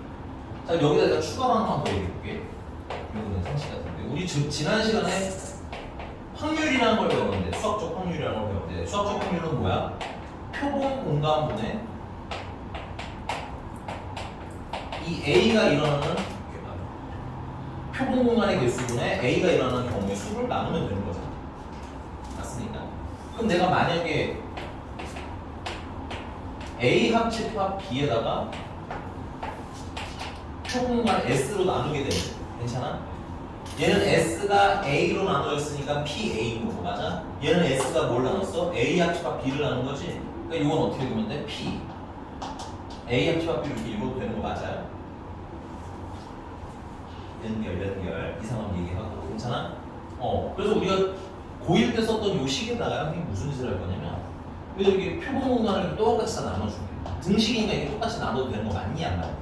Speaker 1: 자 여기다 내가 추가로 하나만 더 얘기해볼게. 이거는 상식 같은데 우리 지난 시간에 확률이라는 걸 배웠는데 수학적 확률이라는 걸 배웠는데 수학적 확률은 뭐야? 표본 공간분의 이 A가 일어나는 표본 공간의 개수분의 A가 일어나는 경우의 수를 나누면 되는 거잖아. 맞습니까? 그럼 내가 만약에 A 합집합 B에다가 표본 공간 S로 나누게 되면 괜찮아? 얘는 S가 A로 나눠졌으니까 PA인 거고 맞아? 얘는 S가 뭘 나눴어? A 합집합 B를 나눈 거지? 그러니까 이건 어떻게 보면 돼? P A 합집합 B 이렇게 읽어도 되는 거 맞아요? 연결 이상한 얘기하고 괜찮아? 그래서 우리가 고1 때 썼던 요 식에다가 선생님이 무슨 짓을 할 거냐면 그래서 이게 표본 공간을 똑같이 다 나눠줄게. 등식이니까 이게 똑같이 나눠도 되는 거 맞니 안 맞니?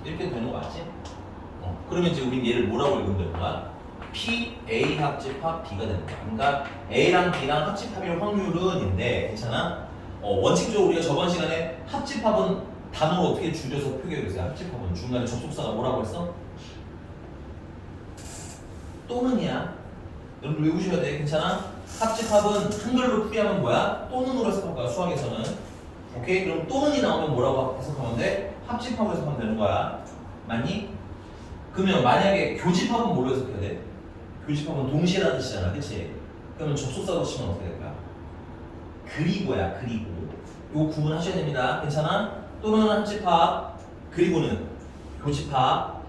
Speaker 1: 이렇게 되는 거 맞지? 그러면 이제 우리 얘를 뭐라고 읽으면 되는 거야? P, A 합집합 B가 되는 거야. 그러니까 A랑 B랑 합집합일 확률은인데 괜찮아? 원칙적으로 우리가 저번 시간에 합집합은 단어로 어떻게 줄여서 표기했어요? 합집합은 중간에 접속사가 뭐라고 했어? 또는이야. 여러분 외우셔야 돼. 괜찮아? 합집합은 한글로 풀이하면 뭐야? 또는으로 해석할 거야. 수학에서는. 오케이? 그럼 또는이 나오면 뭐라고 해석하면 돼? 합집합으로 해석하면 되는 거야. 맞니? 그러면 만약에 교집합은 뭘로 해석해야 돼? 교집합은 동시에라는 뜻이잖아. 그치? 그러면 접속사로 치면 어떻게 될 거야? 그리고야. 그리고. 요 구분하셔야 됩니다. 괜찮아? 또는 합집합 그리고는 교집합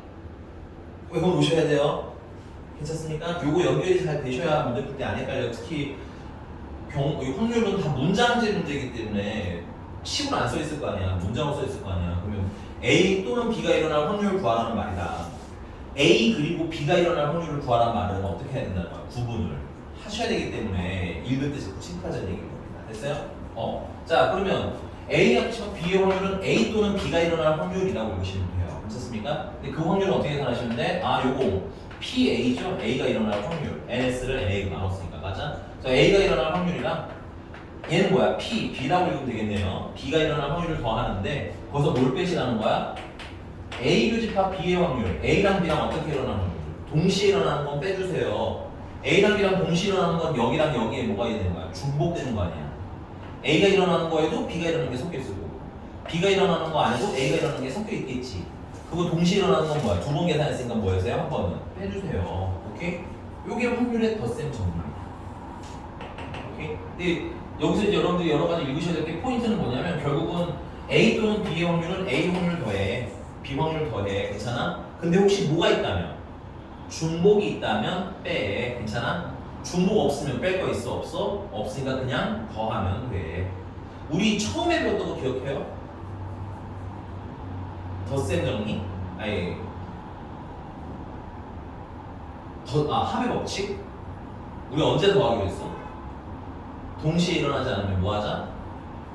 Speaker 1: 외워 놓으셔야 돼요. 괜찮습니까? 요거 연결이 잘 되셔야 문제 풀 때 안 헷갈려요. 특히 이 확률은 다 문장제 문제이기 때문에 식으로 안 써 있을 거 아니야. 문장으로 써 있을 거 아니야. 그러면 A 또는 B가 일어날 확률을 구하라는 말이다. A 그리고 B가 일어날 확률을 구하라는 말은 어떻게 해야 된다는 거야? 구분을 하셔야 되기 때문에 읽을 때 자꾸 체크하자는 얘기인 겁니다. 됐어요? 자 그러면 A가 합치면 B의 확률은 A 또는 B가 일어날 확률이라고 보시면 돼요. 괜찮습니까? 근데 그 확률은 어떻게 계산하시면 돼? 요거 PA죠? A가 일어날 확률. NS를 NA로 나눴으니까 맞아? 자 A가 일어날 확률이랑 얘는 뭐야? P, B라고 읽으면 되겠네요. B가 일어날 확률을 더하는데 거기서 뭘 빼시라는 거야? A 교집합 B의 확률. A랑 B랑 어떻게 일어나는 확률? 동시에 일어나는 건 빼주세요. A랑 B랑 동시에 일어나는 건 여기랑 여기에 뭐가 되는 거야? 중복되는 거 아니야? A가 일어나는 거에도 B가 일어나는 게 섞여 있을 거고 B가 일어나는 거 아니고 A가 일어나는 게 섞여 있겠지. 그거 동시에 일어나는 건 뭐야? 두 번 계산했으니까 뭐였어요? 한 번은 빼주세요. 오케이? 요게 확률의 덧셈 정리입니다. 오케이? 근데 여기서 이제 여러분들이 여러 가지 읽으셔야 될 게 포인트는 뭐냐면 결국은 A 또는 B의 확률은 A 확률 더해 B 확률 더해. 괜찮아? 근데 혹시 뭐가 있다면 중복이 있다면 빼. 괜찮아? 중복 없으면 뺄 거 있어? 없어? 없으니까 그냥 더하면 돼. 우리 처음에 배웠던 거 기억해요? 덧셈 정리? 합의 법칙? 우리 언제 더하기로 했어? 동시에 일어나지 않으면 뭐 하자?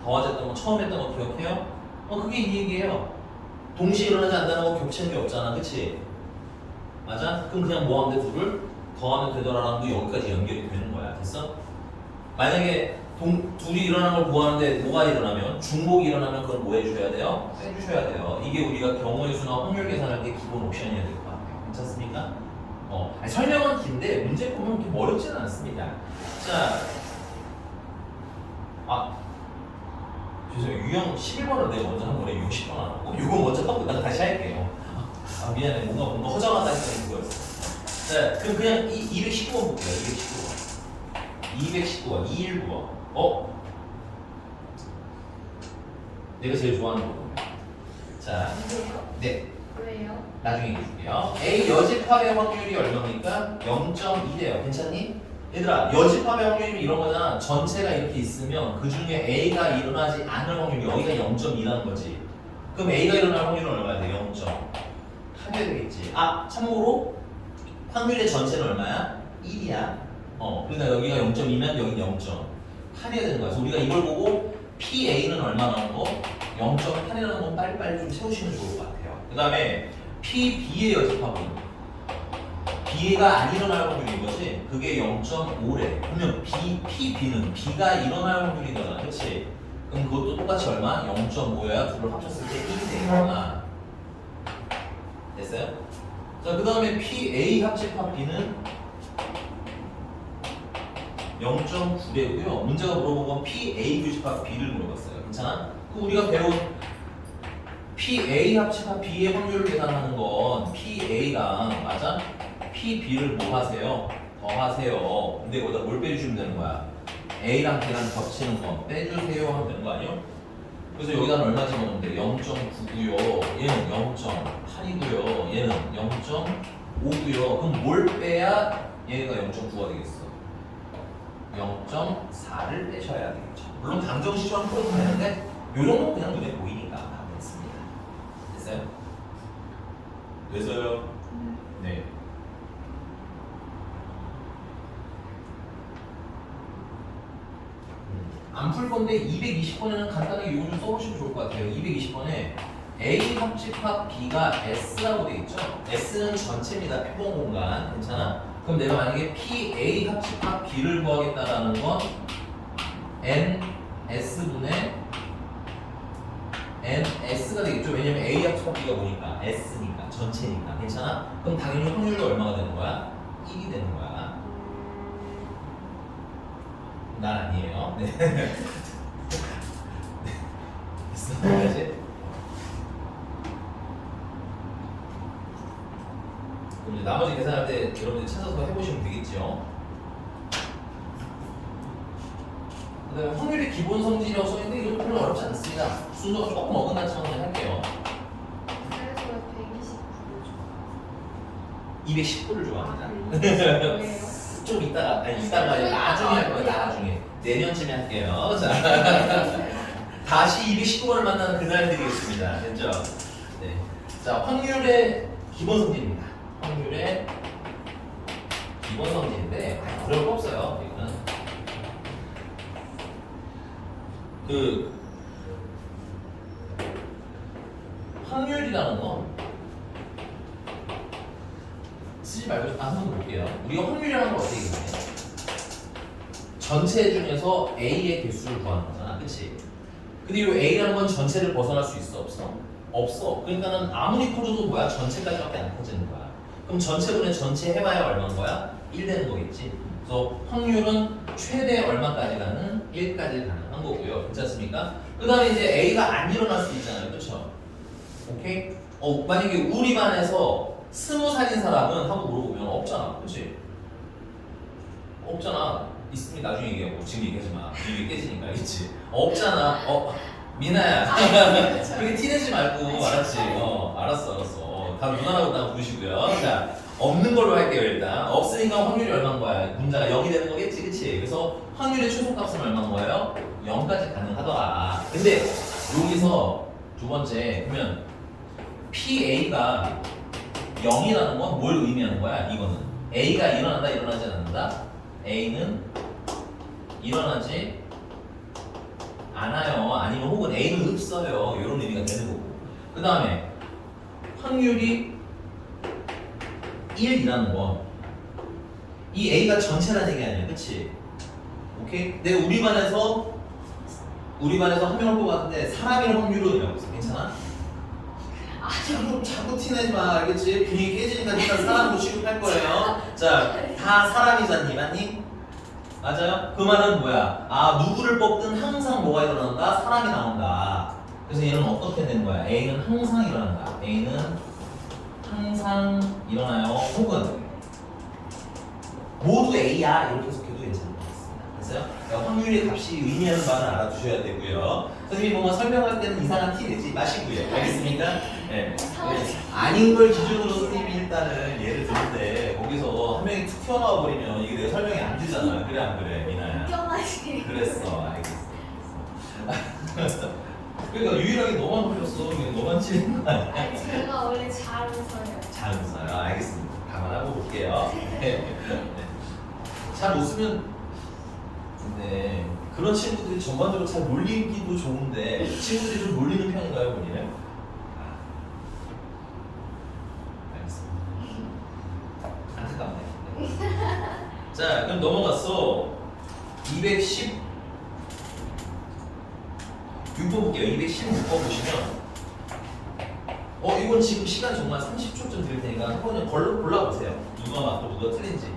Speaker 1: 더하자 했던 거 처음 했던 거 기억해요? 그게 이 얘기예요. 동시에 일어나지 않는다는 거 겹치는 게 없잖아. 그치? 맞아? 그럼 그냥 뭐 하면 돼? 둘을 더하면 되더라라는 거 여기까지 연결이 되는 거야. 됐어? 만약에 둘이 일어나는 걸 구하는데 뭐가 일어나면 중복이 일어나면 그건 뭐 해주셔야 돼요? 빼주셔야 돼요. 이게 우리가 경우의 수나 확률 계산할 때 기본 옵션이어야 될 것 같아요. 괜찮습니까? 설명은 긴데 문제 보면 그렇게 어렵지는 않습니다. 자, 죄송해요. 유형 11번을 내가 먼저 한 거네. 60번 안 하고. 이거 먼저 하고 난 다시 할게요. 미안해. 뭔가 허전하다 했더니 그거였어. 자, 그럼 그냥 219번 볼게요. 219번. 219번. 내가 제일 좋아하는 거거든요. 자,
Speaker 2: 왜요?
Speaker 1: 네.
Speaker 2: 왜요?
Speaker 1: 나중에 얘기해줄게요. A 여집합의 확률이 얼마입니까? 0.2대요. 괜찮니? 얘들아, 여집합의 확률이면 이런 거잖아. 전체가 이렇게 있으면 그 중에 A가 일어나지 않을 확률이 여기가 0.2라는 거지. 그럼 A가 일어날 확률은 얼마야 돼? 0.8이 되겠지. 참고로 확률의 전체는 얼마야? 1이야. 그러니까 여기가 0.2면 여기는 0.8이어야 되는 거야. 그래서 우리가 이걸 보고 PA는 얼마 나온 거? 0.8이라는 건 빨리빨리 좀 세우시면 좋을 것 같아요. 그 다음에 PB의 여집합은 B가 안 일어날 확률인 거지. 그게 0.5래. 그러면 PB는 B가 일어날 확률이잖아. 그렇지? 그럼 그것도 똑같이 얼마? 0.5여야 둘을 합쳤을 때 1이 되겠구나. 됐어요? 자, 그 다음에 PA 합집합 B는 0.9래고요. 문제가 물어본 건 PA 교집합 B를 물어봤어요. 괜찮아? 그 우리가 배운 PA 합집합 B의 확률을 계산하는 건 PA랑 맞아? PB를 뭐 하세요? 더하세요. 근데 거기다 뭘 빼주시면 되는 거야? A랑 B랑 겹치는 건 빼주세요 하면 되는 거 아니에요? 그래서 여기다는 얼마 집어넣는데 0.9고요. 얘는 0.8이고요. 얘는 0.5고요. 그럼 뭘 빼야 얘가 0.9가 되겠어? 0.4를 빼셔야 되겠죠. 물론 강정시처럼 풀어도 되는데 요 정도는 그냥 눈에 보이니까 하면 됐습니다. 됐어요? 됐어요? 네. 안 풀 건데 220번에는 간단하게 요거 좀 써보시면 좋을 것 같아요. 220번에 A 합집합 B가 S라고 돼 있죠? S는 전체입니다. 표본 공간. 괜찮아? 그럼 내가 만약에 PA 합집합 B를 구하겠다라는 건 NS분의 NS가 되겠죠? 왜냐면 A 합집합 B가 뭐니까? S니까. 전체니까. 괜찮아? 그럼 당연히 확률도 얼마가 되는 거야? 1이 되는 거야. 난 아니에요. 네. 됐어? 다시? 그럼 이제 나머지 계산할 때 여러분들이 찾아서 해보시면 되겠죠. 그다음에 확률의 기본 성질이라고 써있는데 이거 별로 어렵지 않습니다. 순서가 조금 어긋났지만 그냥 할게요.
Speaker 2: 그래서 129를 좋아합니다.
Speaker 1: 219를 좋아합니다.
Speaker 2: 왜요?
Speaker 1: 좀 이따가 아니 이따가 아니라 나중에 할 거예요. 나중에 내년쯤에 할게요. 자 다시 219번을 만나는 그날 드리겠습니다. 됐죠? 네. 자 확률의 기본 성질입니다. 확률의 기본 성질인데 어려울 거 없어요. 이거는 그 확률이라는 거 쓰지 말고 한번 볼게요. 우리가 확률이라는 걸 어떻게 얘기해? 전체 중에서 A의 개수를 구하는 거잖아, 그치? 근데 이 A라는 건 전체를 벗어날 수 있어, 없어? 없어. 그러니까는 아무리 커져도 뭐야? 전체까지밖에 안 커지는 거야. 그럼 전체분의 전체 해봐야 얼마인 거야? 1 되는 거겠지. 그래서 확률은 최대 얼마까지 가는? 1까지 가능한 거고요. 괜찮습니까? 그 다음에 이제 A가 안 일어날 수 있잖아요, 그쵸? 오케이? 만약에 우리 반에서 20살인 사람은 하고 물어보면 없잖아, 그치? 없잖아. 있으면 나중에 얘기하고 지금 얘기하지 마. 이게 깨지니까, 그치? 없잖아. 미나야. 그렇게 티내지 말고, 알았지? 알았어. 다 누나라고 다 부르시고요. 자, 없는 걸로 할게요, 일단. 없으니까 확률이 얼마인 거야? 문자가 0이 되는 거겠지, 그치? 그래서 확률의 최소값은 얼마인 거예요? 0까지 가능하더라. 근데 여기서 두 번째, 보면 PA가 0이라는 건 뭘 의미하는 거야? 이거는 A가 일어난다, 일어나지 않는다? A는 일어나지 않아요. 아니면 혹은 A는 없어요. 이런 의미가 되는 거고. 그 다음에 확률이 1이라는 건 이 A가 전체라는 얘기 아니야, 그치? 오케이? 내가 우리 반에서 한 명을 뽑았는데 사람이랑 확률은 이라고 있어. 괜찮아? 자꾸 티내지 마, 알겠지? 분위기 깨지니까 일단 사람으로 취급할 거예요. 자, 다 사람이잖니, 맞니? 맞아요? 그 말은 뭐야? 누구를 뽑든 항상 뭐가 일어난다? 사람이 나온다. 그래서 얘는 어떻게 되는 거야? A는 항상 일어난다. A는 항상 일어나요. 혹은 모두 A야. 이렇게 해석해도 괜찮을 것 같습니다. 됐어요? 그러니까 확률의 값이 의미하는 바는 알아두셔야 되고요. 선생님이 뭔가 설명할 때는 이상한 티 내지 마시고요. 알겠습니까? 네. 아닌 걸 기준으로 선생님이 일단은 예를 드는데 거기서 한 명이 툭 튀어나와 버리면 이게 내 설명이 안 되잖아. 그래 안 그래, 미나야?
Speaker 2: 껴나시.
Speaker 1: 그랬어. 알겠어. 그러니까 유일하게 너만 흘렸어. 너만 치는 거 아니야?
Speaker 2: 아니 제가 원래 잘 웃어요.
Speaker 1: 잘 웃어요. 알겠습니다. 감안하고 볼게요. 네. 잘 웃으면 근데 그런 친구들이 전반적으로 잘 놀리기도 좋은데 친구들이 좀 놀리는 편인가요, 본인은? 알겠습니다. 안타깝네. 자, 그럼 넘어갔어. 216번 볼게요. 216번 보시면 이건 지금 시간 정말 30초쯤 드릴 테니까 한 번은 골라보세요. 누가 맞고 누가 틀린지.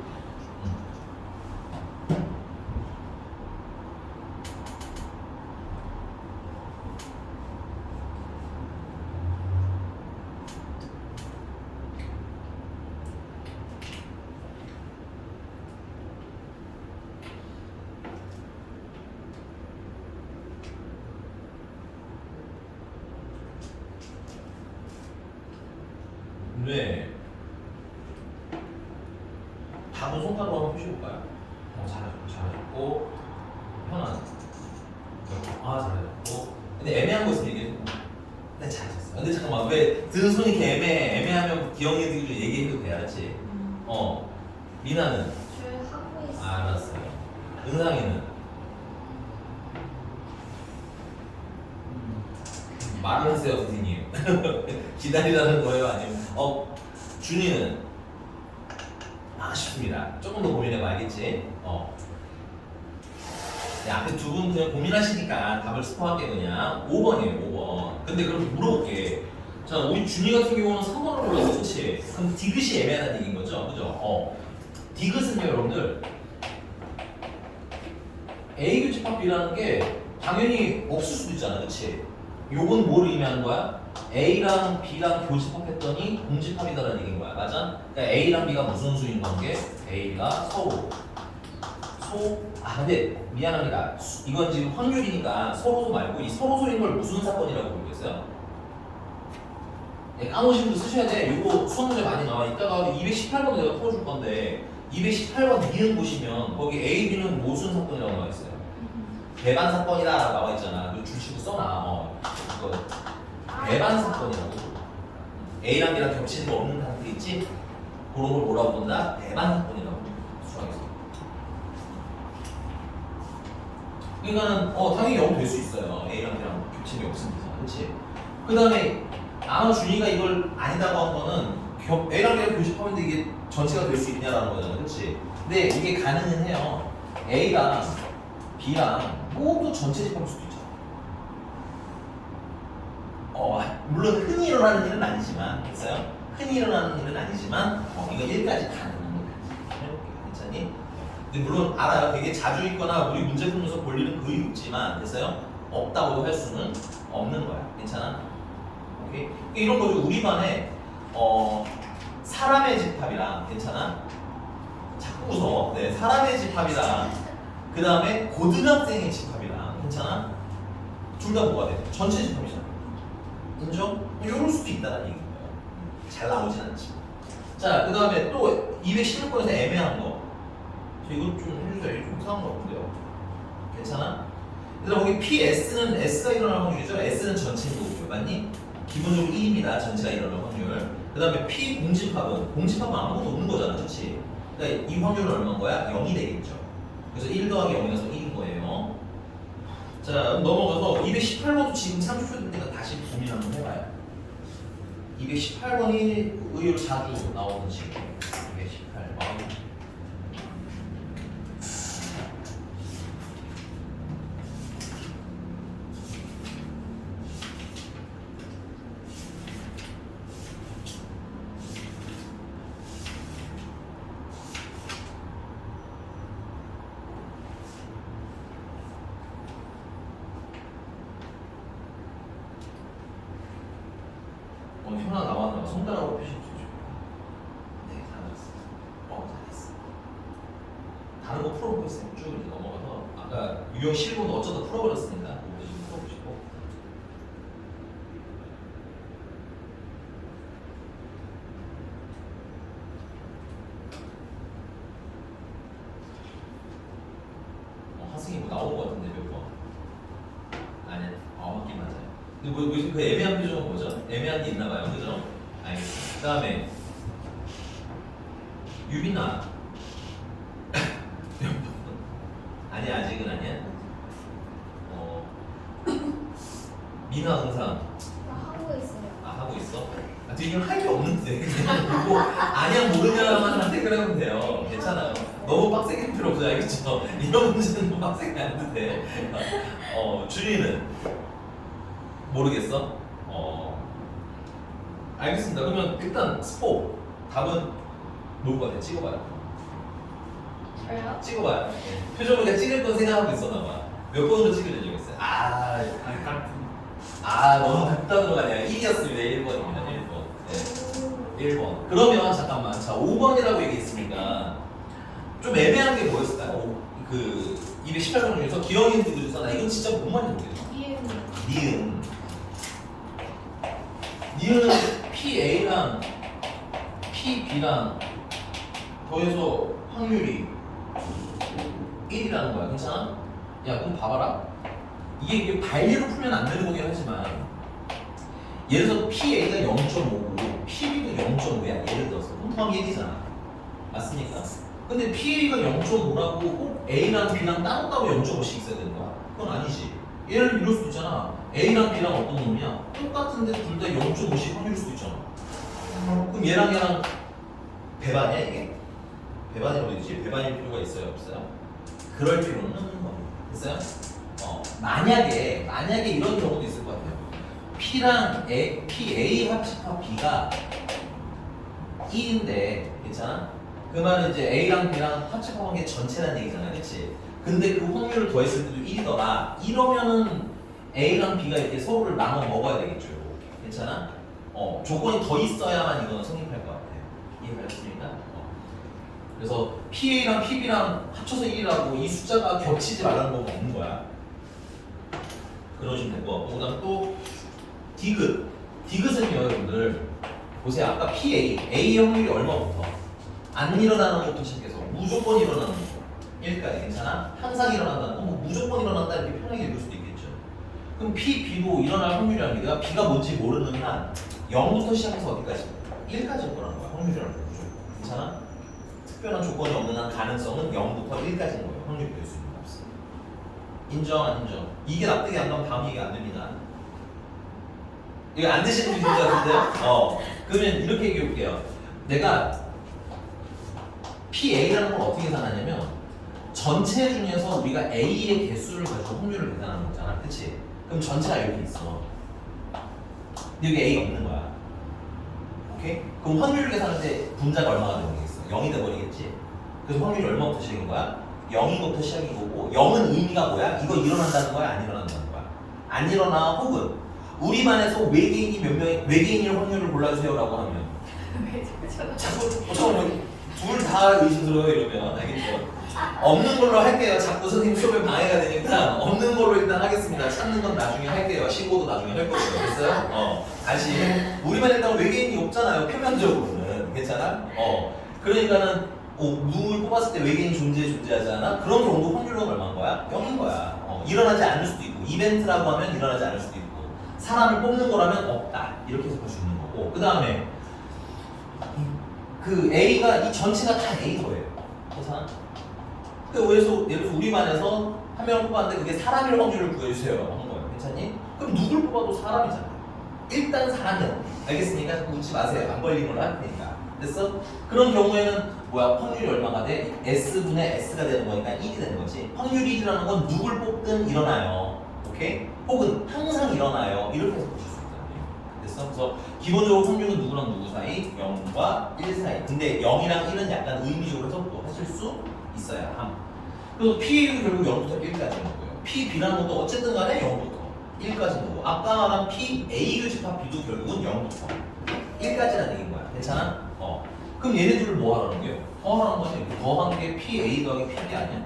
Speaker 1: 네. 답은 손가락으로 한번 푸셔볼까요? 잘하셨고 편안. 잘하셨고. 근데 애매한 거 있으면 얘기해. 네, 잘하셨어요. 근데 잠깐만, 왜 드는 손이 이렇게 애매하면 기억력이 좀 얘기해도 돼야지. 미나는?
Speaker 2: 저 하고 있어요.
Speaker 1: 알았어요. 은상이는? 말을 하세요, 선생님. 기다리라는 거예요? 아니면 준이는? 쉽습니다. 조금 더 고민해봐, 알겠지? 네, 앞에 두 분 그냥 고민하시니까 답을 스포할게 그냥 5번이에요, 5번. 근데 그럼 물어볼게. 자, 우리 준이 같은 경우는 3번을 골랐어, 그치? 그럼 디귿이 애매하다는 얘기인 거죠? 그죠? 디귿은요, 여러분들 A 교집합 B라는 게 당연히 없을 수도 있잖아, 그치? 요건 뭘 의미하는 거야? A랑 B랑 교집합했더니 공집합이다라는 얘기인 거야, 맞아? 그러니까 A랑 B가 무슨 수인 관계? A가 서로 근데 미안합니다. 이건 지금 확률이니까 서로소 말고 이 서로소인 걸 무슨 사건이라고 부르겠어요? 네, 까놓으신 분도 쓰셔야 돼. 이거 수학 문제 많이 나와. 이따가 218번 내가 풀어줄 건데 218번 B는 보시면 거기 A, B는 무슨 사건이라고 나와 있어요? 배반 사건이다 나와 있잖아. 그 줄치고 써놔. 이거 배반 사건이라고. A랑 B랑 겹치는 거 없는 단들 있지? 그런 걸 뭐라고 본다? 배반 사건이라고 수학에서. 그러니까는 당연히 0 될 수 있어요. A랑 B랑 겹치는 게 없으니까. 그렇지? 그 다음에 아마 준이가 이걸 아니다고 한 거는 A랑 B랑 교집합인데 이게 전체가 될 수 있냐라는 거잖아. 그렇지? 근데 이게 가능은 해요. A랑 B랑 모두 전체 집합일 수도 있잖아. 물론 흔히 일어나는 일은 아니지만, 됐어요? 흔히 일어나는 일은 아니지만, 이거 1까지 가능한 거지. 괜찮니? 근데 물론 알아요. 되게 자주 있거나 우리 문제 풀면서 볼 일은 거의 없지만, 됐어요? 없다고도 할 수는 없는 거야. 괜찮아? 오케이? 이런 거죠. 우리 반에 사람의 집합이랑, 괜찮아? 자꾸 무서워. 네, 사람의 집합이랑 그 다음에 고등학생의 집합이랑, 괜찮아? 둘 다 뭐가 돼? 전체 집합이잖아. 인정? 이럴 수도 있다는 얘기인 거예요. 잘 나오진 않지. 자, 그 다음에 또 216번에서 애매한 거. 저 이거 좀 해주세요. 좀 이상한 거 같은데요. 괜찮아? 얘들아, 거기 PS는 S가 일어날 확률이죠? S는 전체인 거고요. 맞니? 기본적으로 1입니다. 전체가 일어날 확률. 그 다음에 P 공집합은 아무것도 없는 거잖아. 그렇지? 그러니까 이 확률은 얼마인 거야? 0이 되겠죠. 그래서 1 더하기 0이라서 1인 거예요. 자, 넘어가서 218번도 지금 30초 되니까 다시 고민 한번 해봐요. 218번이 의외로 자주 나오는 식이에요. 218번. 현아 나왔나 봐. 손가락으로 표시 좀 해줘. 네, 잘했어. 잘했어. 다른 거 풀어보고 있어요. 쭉 이렇게 넘어가서 아까 유형 실분도 어쩌다 풀어버렸으니까 이거 좀 풀어보시고. 하승이 뭐 나온 거 같은데 몇 번? 아니야. 맞긴 맞아요. 근데 뭐 그 애매한 표정은 뭐죠? 애매한 게 있나 봐요. 그죠? 알겠습니다. 그 다음에 유빈아 아니야, 아직은 아니야. 민아 응상
Speaker 2: 나 하고 있어요.
Speaker 1: 하고 있어? 지금 할 게 없는데 그냥 보고 아니야 모르냐만 선택을 하면 돼요. 괜찮아요. 너무 빡세게 할 필요 없어요. 알겠죠? 이런 문제는 너무 빡세게 안 해도 돼. 준이는 모르겠어? 알겠습니다. 그러면 일단 스포 답은 뭘 것 같아? 찍어봐요.
Speaker 2: 저요?
Speaker 1: 찍어봐요. 표정을 그냥 찍을 건 생각하고 있었나 봐. 몇 번으로 찍으려고 했어요? 너무 극단으로 가냐. 1이었습니다. 1번입니다. 1번. 네. 1번. 그러면 잠깐만. 자, 5번이라고 얘기했으니까 좀 애매한 게 뭐였을까요? 그 218번 중에서 기억이 누구죠? 나 이건 진짜 못 많이 모르겠어. 니은은 PA랑 PB랑 더해서 확률이 1이라는 거야. 괜찮아? 야, 그럼 봐봐라. 이게 발리로 풀면 안 되는 거긴 하지만 예를 들어서 PA가 0.5고 PB도 0.5야. 예를 들어서 그럼 포함이 1이잖아. 맞습니까? 근데 PA가 0.5라고 꼭 A랑 B랑 따로따로 0.5씩 있어야 되는 거야? 그건 아니지. 예를 들면 이럴 수도 있잖아. A랑 B랑 어떤 놈이야? 똑같은데 둘 다 0.5씩 확률일 수도 있잖아. 그럼 얘랑 배반이야 이게? 배반이라고 되지? 배반일 필요가 있어요? 없어요? 그럴 필요는 없는 겁니다. 됐어요? 만약에 이런 경우도 있을 것 같아요. PA 합집합 B가 1인데 괜찮아? 그 말은 이제 A랑 B랑 합집합한 게 전체라는 얘기잖아. 그치? 근데 그 확률을 더했을 때도 1이더라. 이러면은 A랑 B가 이렇게 서로를 나눠 먹어야 되겠죠. 괜찮아? 조건이 더 있어야만 이거는 성립할 것 같아요. 이해가셨습니까? 그래서 PA랑 PB랑 합쳐서 1이라고 이 숫자가 겹치지 말라는 건 없는 거야. 그러시면 되고, 그다음 또 디귿. 디귿은요, 여러분들 보세요. 아까 PA, A 확률이 얼마부터? 안 일어나는 것부터 시작해서 무조건 일어나는 거. 1까지 괜찮아? 항상 일어난다는 거, 뭐 무조건 일어난다 이렇게 편하게 읽을 수도 있겠죠. 그럼 P, B도 일어날 확률이라는 게 내가 B가 뭔지 모르는 한 0부터 시작해서 어디까지? 1까지 거라는 거야. 확률이라는 거죠. 괜찮아? 특별한 조건이 없는 한 가능성은 0부터 1까지인 거예요. 확률이 될 수 있는 거 없어. 인정 안 인정? 이게 납득이 안 가면 다음 얘기 안 됩니다. 이거 안 되시는 분인 것 같은데요? 그러면 이렇게 얘기해 볼게요. 내가 PA라는 걸 어떻게 계산하냐면 전체 중에서 우리가 A의 개수를 가지고 확률을 계산하는 거잖아. 그치? 그럼 전체가 이렇게 있어. 근데 여기 A가 없는 거야. 오케이? 그럼 확률을 계산할 때 분자가 얼마가 되겠어? 0이 돼버리겠지? 그래서 확률이 얼마부터 시작인 거야? 0인 것부터 시작인 거고 0은 의미가 뭐야? 이거 일어난다는 거야? 안 일어난다는 거야? 안 일어나 혹은 우리 반에서 외계인이 몇 명이 외계인일 확률을 골라주세요라고 하면
Speaker 2: 왜 저러죠?
Speaker 1: 자꾸 둘 다 의심스러워요 이러면 알겠죠? 없는 걸로 할게요. 자꾸 선생님 수업에 방해가 되니까 없는 걸로 일단 하겠습니다. 찾는 건 나중에 할게요. 신고도 나중에 할 거고요. 됐어요? 다시 우리만 일단 외계인이 없잖아요. 표면적으로는 괜찮아? 그러니까는 누굴 뽑았을 때 외계인 존재하지 않아? 그런 경우도 확률은 얼마인 거야? 0인 거야. 일어나지 않을 수도 있고 이벤트라고 하면 일어나지 않을 수도 있고 사람을 뽑는 거라면 없다 이렇게 해석할 수 있는 거고 그 다음에 그 A가 이 전체가 다 A인 거예요. 괜찮아? 그래서 예를 들어서 우리 반에서 한 명을 뽑았는데 그게 사람일 확률을 구해주세요 한 거예요. 괜찮니? 그럼 누굴 뽑아도 사람이잖아. 일단 사람이야. 알겠습니까? 묻지 마세요. 안 걸리는 걸로 할 테니까. 됐어? 그런 경우에는 뭐야? 확률이 얼마가 돼? S분의 S가 되는 거니까 1이 되는 거지. 확률이 1이라는 건 누굴 뽑든 일어나요. 오케이? 혹은 항상 일어나요. 이렇게 해서 보실 수 있잖아요. 됐어? 그래서 기본적으로 확률은 누구랑 누구 사이? 0과 1 사이. 근데 0이랑 1은 약간 의미적으로 해석도 하실 수 있어야 함. 그래서 P도 결국 0부터 1까지인 거고요. P, B라는 것도 어쨌든 간에 0부터 1까지인 거고 아까 말한 P, A 교집합 B도 결국은 0부터 1까지라는 얘기인 거야. 괜찮아? 그럼 얘네 둘을 뭐 하라는 게요? 더하라는 거지. 더한 게 PA 더하기 PB 아니야?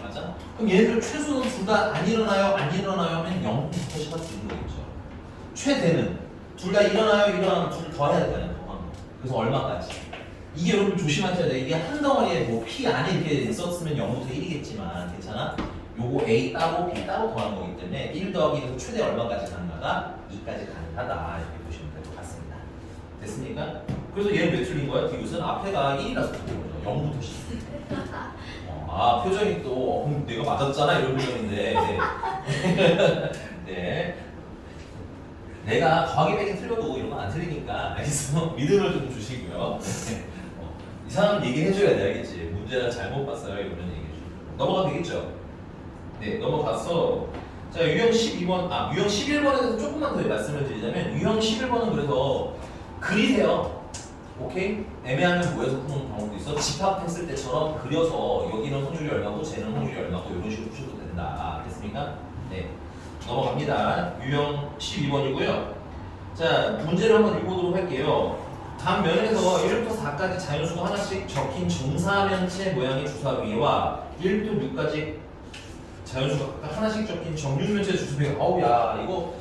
Speaker 1: 맞아? 그럼 얘네들 최소는 둘 다 안 일어나요? 안 일어나요? 하면 0부터 시작할 수 있는 거겠죠. 최대는 둘 다 일어나요? 일어나면 둘 더해야 될 거 아니야? 더하면. 그래서 얼마까지? 이게 여러분 조심하셔야 돼. 이게 한 덩어리에 뭐 P 안에 이렇게 있었으면 0부터 1이겠지만 괜찮아? 요거 A 따로 B 따로 더하는 거기 때문에 1 더하기 에서 최대 얼마까지 가능하다? 2까지 가능하다 이렇게 보시면 될 것 같습니다. 됐습니까? 그래서 얘는 왜 틀린 거야? 디귿은 앞에가 1이라서 틀린 거죠. 0부터 시작. 표정이 또 그럼 내가 맞았잖아 이런 표정인데 네. 내가 더하기 빼기 틀려도 이런 건 안 틀리니까 알겠어? 믿음을 좀 주시고요. 이 사람 얘기해줘야 돼 알겠지? 문제를 잘못 봤어요 이런 얘기해줘. 넘어가면 되겠죠? 네 넘어가서 자 유형 12번 유형 11번에 대해서 조금만 더 말씀을 드리자면 유형 11번은 그래서 그리세요. 오케이? 애매하면 모여서 푸는 방법도 있어. 집합했을 때처럼 그려서 여기는 확률이 얼마고 쟤는 확률이 얼마고 이런 식으로 푸셔도 된다. 됐습니까? 네 넘어갑니다. 유형 12번이고요. 자 문제를 한번 읽어보도록 할게요. 단면에서 1부터 4까지 자연수가 하나씩 적힌 정사면체 모양의 주사위와 1부터 6까지 자연수가 각각 하나씩 적힌 정육면체 주사위. 야 이거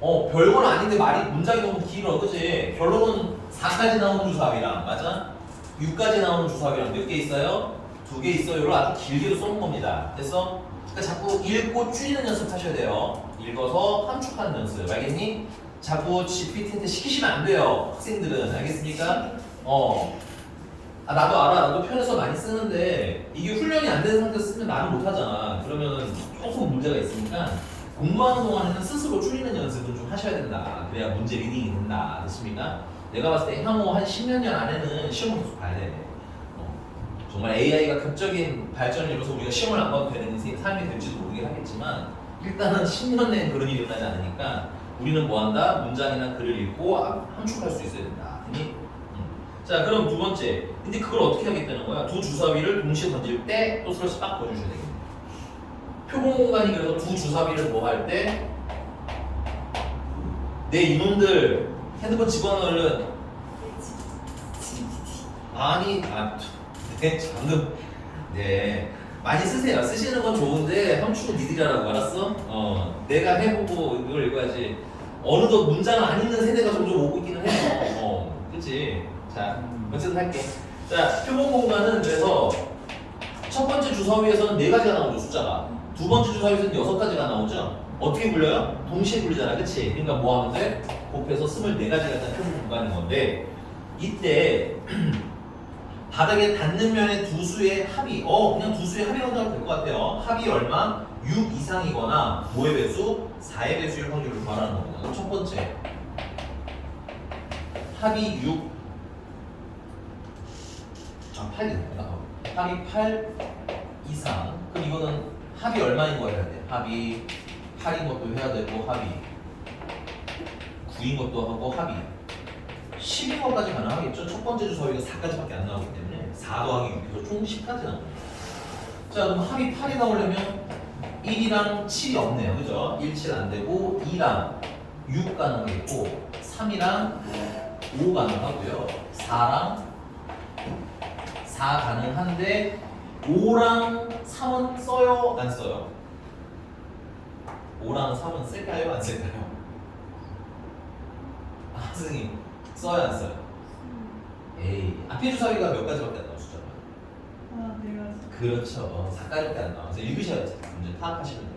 Speaker 1: 별건 아닌데 말이 문장이 너무 길어 그치? 결론은 4까지 나오는 주사위랑 맞아? 6까지 나오는 주사위랑 몇 개 있어요? 2개 있어요. 이걸 아주 길게도 써놓은 겁니다. 됐어? 그러니까 자꾸 읽고 줄이는 연습 하셔야 돼요. 읽어서 함축하는 연습 알겠니? 자꾸 GPT한테 시키시면 안 돼요. 학생들은 알겠습니까? 나도 알아. 나도 편에서 많이 쓰는데 이게 훈련이 안 되는 상태에서 쓰면 나는 못하잖아. 그러면 조금 문제가 있으니까 공부하는 동안에는 스스로 줄이는 연습은 좀 하셔야 된다. 그래야 문제 리딩이 된다. 됐습니까? 내가 봤을 때 향후 한 10몇 년 안에는 시험을 계속 봐야 돼. 정말 AI가 극적인 발전을 이뤄서 우리가 시험을 안 봐도 되는 인생이 삶이 될지도 모르긴 하겠지만 일단은 10년 내엔 그런 일이 일어나지 않으니까 우리는 뭐한다? 문장이나 글을 읽고 함축할 수 있어야 된다. 자 그럼 두 번째 이제 그걸 어떻게 하겠다는 거야? 두 주사위를 동시에 던질 때 또 슬러시 딱 보여주셔야 되겠네. 표본 공간이 그래서 두 주사위를 뭐 할 때 내 이놈들 핸드폰 집어넣으면 아니, 네, 방금, 네. 많이 쓰세요. 쓰시는 건 좋은데, 형축은 니들이 하라고, 알았어? 내가 해보고 이걸 읽어야지. 어느덧 문장을 안 읽는 세대가 점점 오고 있기는 해요. 그치? 자, 어쨌든 할게. 자, 표본 공간은 그래서 첫 번째 주사위에서는 4가지가 나오죠, 숫자가. 두 번째 주사위에서는 6가지가 나오죠. 어떻게 불려요? 동시에 불리잖아, 그치? 그러니까 뭐 하면 돼? 곱해서 24가지가 일단 표본 공간인 건데, 이때 바닥에 닿는 면의 두 수의 합이 그냥 두 수의 합이라고 생각하면 될 것 같아요. 합이 얼마? 6 이상이거나 뭐의 배수? 4의 배수일 확률을 구하라는 겁니다. 그럼 첫 번째 합이 6 8이구나. 합이 8 이상. 그럼 이거는 합이 얼마인 거 해야 돼? 합이 8인 것도 해야 되고 합이 9인 것도 하고 합이 10인 것까지 가능하겠죠? 첫 번째 주사위가 4까지밖에 안 나오기 때문에 4 더하기 6에서 총 10까지 나옵니다. 자, 그럼 합이 8이 나오려면 1이랑 7이 없네요. 그죠? 1, 7 안 되고 2랑 6 가능하겠고 3이랑 5 가능하고요. 4랑 4 가능한데 5랑 3은 써요? 안 써요? 5랑 3은 쓸까요? 안 쓸까요? 선생님 써요? 안 써요? 에이, 앞에 주사위가 몇 가지밖에 안 나와 숫자가? 그렇죠. 4가지밖에 안 나와서 읽으셔야지. 문제 파악하시면 돼요.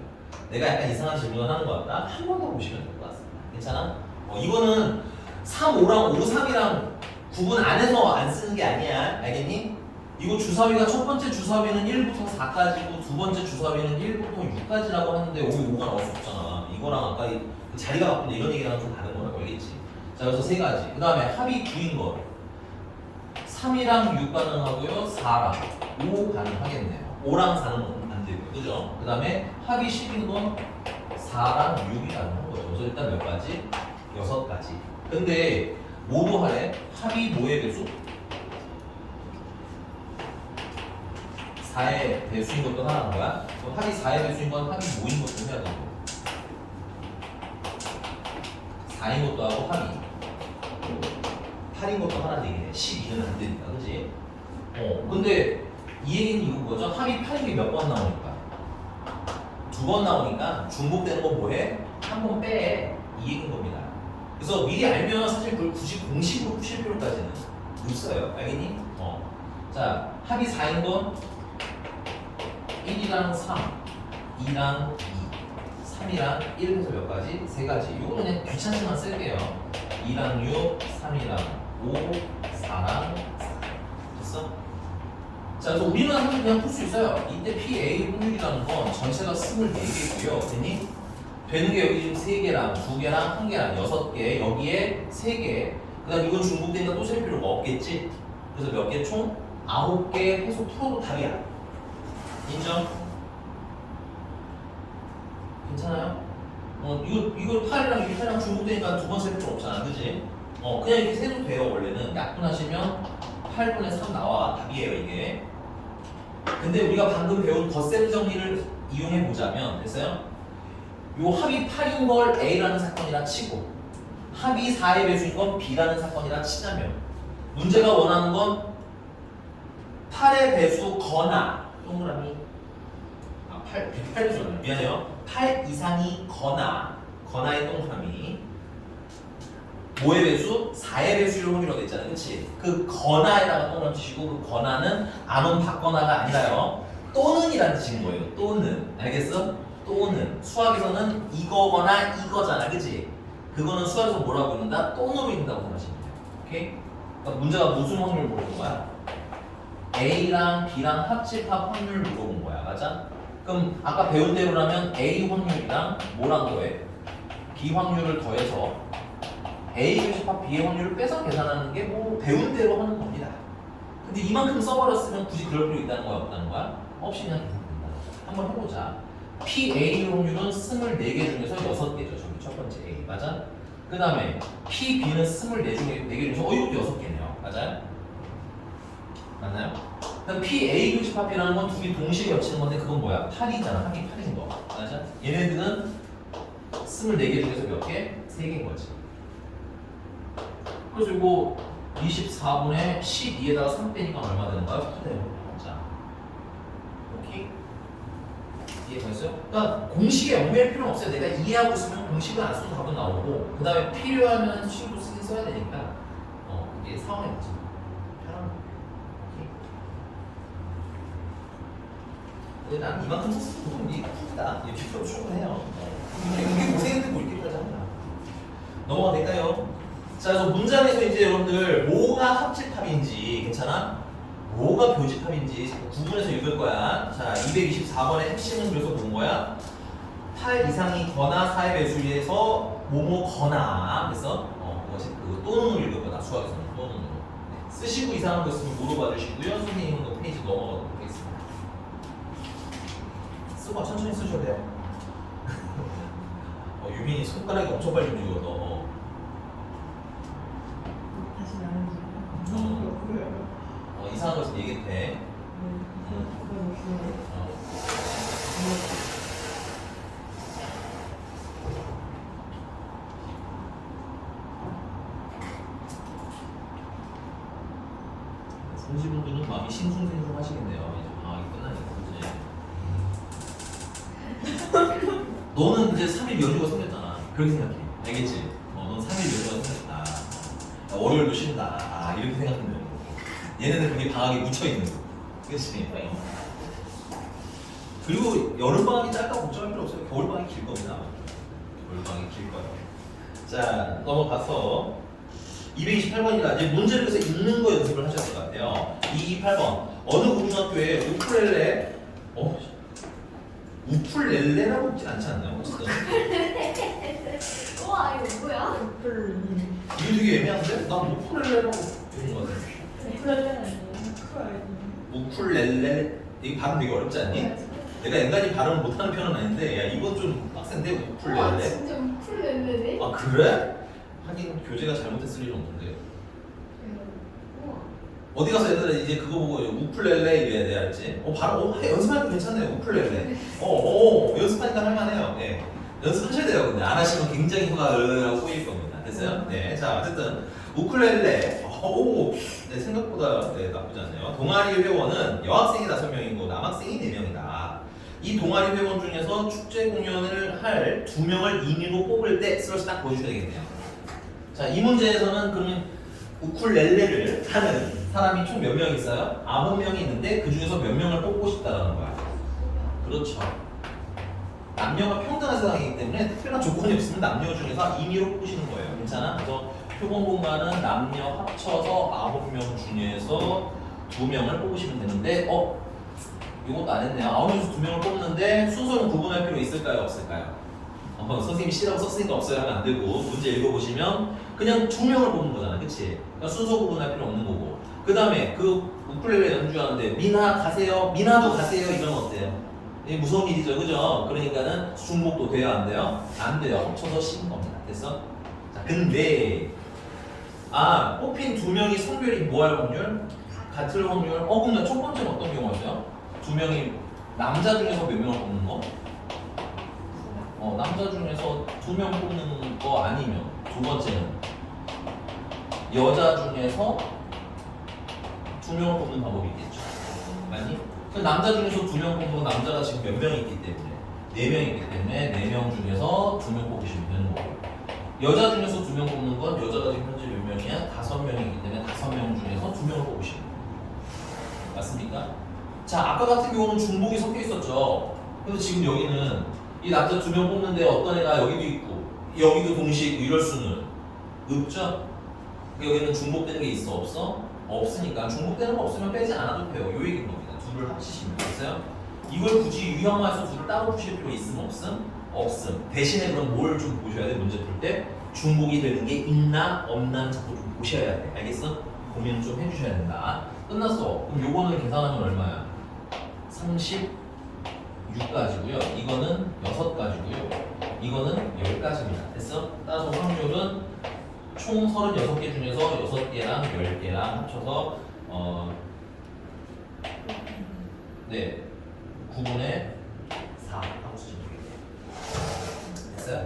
Speaker 1: 내가 약간 이상한 질문을 하는 것 같다? 한 번 더 보시면 될 것 같습니다. 괜찮아? 이거는 3, 5랑 5, 3이랑 구분 안 해서 안 쓰는 게 아니야. 알겠니? 이거 주사위가 첫 번째 주사위는 1부터 4까지고 두 번째 주사위는 1부터 6까지라고 하는데 여기 5가 나올 수 없잖아. 이거랑 아까 그 자리가 바쁜데 이런 얘기랑 좀 다른 거라고 알겠지? 자, 그래서 세 가지. 그 다음에 합이 9인 거. 3이랑 6 가능하고요. 4랑 5 가능하겠네요. 5랑 4는 안 되고요. 그죠? 그 다음에 합이 10인 건 4랑 6이 가능한 거예요. 그래서 일단 몇 가지? 6가지. 근데 뭐도 하래? 합이 뭐의 배수? 4의 배수인 것도 하나인 거야? 그럼 합이 4의 배수인 건 합이 뭐인 것도 해야 되고 4인 것도 하고 합이 8인 것도 하나 되긴 해. 12는 안 되니까, 그지? 근데 이 얘기는 이건 거죠? 합이 8인 게 몇 번 나오니까? 2번 나오니까 중복되는 건 뭐해? 한 번 빼. 이 얘기인 겁니다. 그래서 미리 알면 사실 그걸 굳이 공식으로 푸실 필요까지는 없어요. 알겠니? 자, 합이 4인 건 1이랑 3, 2랑 2, 3이랑 1 해서 몇 가지? 3가지. 이거는 그냥 귀찮지만 쓸게요. 2랑 6, 3이랑 5, 4랑 4. 됐어? 자, 그래서 우리는 사실 그냥 풀 수 있어요. 이때 PA 확률이라는 건 전체가 24개고요. 됐니? 되는 게 여기 지금 3개랑 2개랑 1개랑 6개, 여기에 3개. 그 다음 이건 중복되니까 또 셀 필요가 없겠지? 그래서 몇 개 총? 9개 해서 풀어도 답이야. 인정? 괜찮아요? 이거 8이랑 6이랑 중복되니까 두 번 셀 필요 없잖아, 그지? 그냥 이렇게 세도 돼요, 원래는. 약분하시면 8분의 3 나와. 답이에요, 이게. 근데 우리가 방금 배운 덧셈 정리를 이용해 보자면, 됐어요? 요 합이 8인 걸 A라는 사건이라 치고, 합이 4의 배수인 건 B라는 사건이라 치자면, 문제가 원하는 건 8의 배수거나, 동그라미, 8 배수거나, 미안해요. 8 이상이 거나의 동그라미. 뭐의 배수? 4의 배수일 확률이라고 했잖아요. 그치? 그 거나에다가 동그라미 치시고 그 거나는 안온 받거나가 아니라요. 또는이라는 뜻인 거예요. 또는. 알겠어? 또는. 수학에서는 이거거나 이거잖아. 그치? 그거는 수학에서 뭐라고 읽는다? 또는으로 읽는다고 생각하시면 돼요. 오케이? 그러니까 문제가 무슨 확률 물어본 거야? A랑 B랑 합집합 확률 물어본 거야. 맞아? 그럼 아까 배운 대로라면 A 확률이랑 뭐랑 더해? B 확률을 더해서 A 교집합 B의 확률을 빼서 계산하는 게 뭐 배운 대로 하는 겁니다. 근데 이만큼 써버렸으면 굳이 그럴 필요 있다는 거야 없다는 거야? 없이 그냥 계산된다. 한번 해보자. PA 확률은 24개 중에서 6개죠. 저기 첫 번째 A 맞아? 그 다음에 PB는 24개 중에서 이것도 6개네요. 맞아요? 맞나요? 그럼 PA 교집합이라는 건 두 개 동시에 겹치는 건데 그건 뭐야? 8이잖아. 합이 8인 거. 맞아? 얘네들은 24개 중에서 몇 개? 3개인 거지. 그래서 이거 24분의 12에다가 3 빼니까 얼마 되는 거야? 9 되는 거야. 자, 오케이? 이해됐어요? 그러니까 공식에 얽매일 필요는 없어요. 내가 이해하고 있으면 공식을 안 써도 답은 나오고, 그 다음에 필요하면 식으로 쓰긴 써야 되니까, 이게 상황에 맞지. 편한 거. 오케이? 근데 난 이만큼 썼으면 이게 푼다. 이렇게 필요 충분해요. 이게 고생했는데 뭐 이렇게까지 합니다. 넘어가 될까요? 자, 그래서 문장에서 이제 여러분들 뭐가 합집합인지 괜찮아? 뭐가 교집합인지 구분해서 읽을 거야. 자, 224번의 핵심은 그래서 본 거야. 8 이상이거나 4의 배수에서 뭐뭐거나 그래서 뭐지? 그거 또는을 읽을 거다. 수학에서는 또는으로. 네. 쓰시고 이상한 거 있으면 물어봐 주시고요. 선생님은 그 페이지 넘어가도록 하겠습니다. 쓰고 천천히 쓰셔도 돼요. 유민이 손가락이 엄청 빨리 움직여. 너.
Speaker 3: 다시 나는
Speaker 1: 이상한 거 있으면 얘기해도 돼. 선지분들은 마음이 싱숭생숭 하시겠네요. 이제 방학이 끝나니까, 그지? 너는 이제 3일 연휴가 생겼잖아. 그렇게 생각해. 알겠지? 넌 3일 연휴가 생겼다. 월요일도 쉰다. 이렇게 생각하면 되는 거고. 얘네는 그게 방학에 묻혀있는 거. 그치? 그리고 여름방학이 짧다고 걱정할 필요 없어요. 겨울방학이 길 겁니다. 겨울방학이 길 거예요. 자, 넘어가서 228번이다. 이제 문제를 그래서 읽는 거 연습을 하셔야 될 것 같아요. 228번. 어느 고등학교에 우쿨렐레, 우쿨렐레라고 읽진 않지 않나요? 어쨌든.
Speaker 2: 우와 이거 뭐야?
Speaker 1: 이게 되게 애매한데? 난 우쿨렐레라고 읽는 거 같아. 우쿨렐레. 이게 발음 되게 어렵지 않니? 내가 엔간히 발음을 못하는 편은 아닌데, 야, 이건 좀 빡센데,
Speaker 2: 우와
Speaker 1: 우쿨렐레?
Speaker 2: 진짜 우쿨렐레네?
Speaker 1: 아, 그래? 하긴 교재가 잘못했을 일은 없는데.
Speaker 2: 우와
Speaker 1: 어디 가서 얘들아 이제 그거 보고 우쿨렐레 이래야 돼, 알지? 바로 연습하니까 괜찮네요. 우쿨렐레. 연습하니까 할만해요. 예. 연습하셔야 돼요. 근데 안 하시면 굉장히 화가 꼬일 겁니다. 됐어요? 네. 자, 어쨌든 우쿨렐레. 네, 생각보다 네, 나쁘지 않네요. 동아리 회원은 여학생이 5명이고 남학생이 4명이다. 이 동아리 회원 중에서 축제 공연을 할 2명을 임의로 뽑을 때 슬롯이 딱 보여줘야 되겠네요. 자, 이 문제에서는 그러면 우쿨렐레를 하는 사람이 총 몇 명 있어요? 9명이 있는데 그 중에서 몇 명을 뽑고 싶다라는 거야. 그렇죠. 남녀가 평등한 세상이기 때문에 특별한 조건이 없으면 남녀 중에서 임의로 뽑으시는 거예요. 괜찮아? 그래서 표본 공간은 남녀 합쳐서 9명 중에서 2명을 뽑으시면 되는데 이것도 안 했네요. 9명에서 2명을 뽑는데 순서는 구분할 필요 있을까요? 없을까요? 선생님이 C라고 썼으니까 없어요 하면 안 되고 문제 읽어보시면 그냥 2명을 뽑는 거잖아. 그치? 그러니까 순서 구분할 필요 없는 거고 그 다음에 그 우쿨렐레 연주하는데 미나 가세요? 미나도 가세요? 이건 어때요? 이게 무서운 일이죠. 그죠? 그러니까는 중복도 돼요? 안 돼요? 안 돼요. 합쳐서 씌운 겁니다. 됐어? 자, 근데 뽑힌 2명이 성별이 뭐 할 확률? 같을 확률? 그러면 첫 번째는 어떤 경우였어요? 2명이 남자 중에서 몇 명을 뽑는 거? 남자 중에서 2명 뽑는 거 아니면 두 번째는 여자 중에서 2명을 뽑는 방법이 있겠죠. 맞니? 남자 중에서 2명 뽑는 건 남자가 지금 몇 명 있기 때문에 4명 있기 때문에 4명 중에서 2명 뽑으시면 되는 거고 여자 중에서 2명 뽑는 건 여자가 지금 현재 몇 명이야? 5명이기 때문에 5명 중에서 2명을 뽑으시면 돼요. 맞습니까? 자, 아까 같은 경우는 중복이 섞여 있었죠. 그래서 지금 여기는 이 남자 2명 뽑는데 어떤 애가 여기도 있고 여기도 동시에 있고 이럴 수는 없죠? 여기는 중복되는 게 있어? 없어? 없으니까 중복되는 거 없으면 빼지 않아도 돼요. 요 얘기인 겁니다. 둘을 합치시면 됐어요? 이걸 굳이 유형화해서 둘을 따로 푸실 필요 있음 없음? 없음. 대신에 그럼 뭘 좀 보셔야 돼? 문제 풀 때 중복이 되는 게 있나 없나 자꾸 좀 보셔야 돼. 알겠어? 고민 좀 해주셔야 된다. 끝났어. 그럼 요거는 계산하면 얼마야? 36가지고요. 이거는 6가지고요. 이거는 10가지입니다. 됐어? 따라서 확률은 총 36개 중에서 6개랑 10개랑 합쳐서 9분의 4 하고 쓰시면 되겠네요. 됐어요?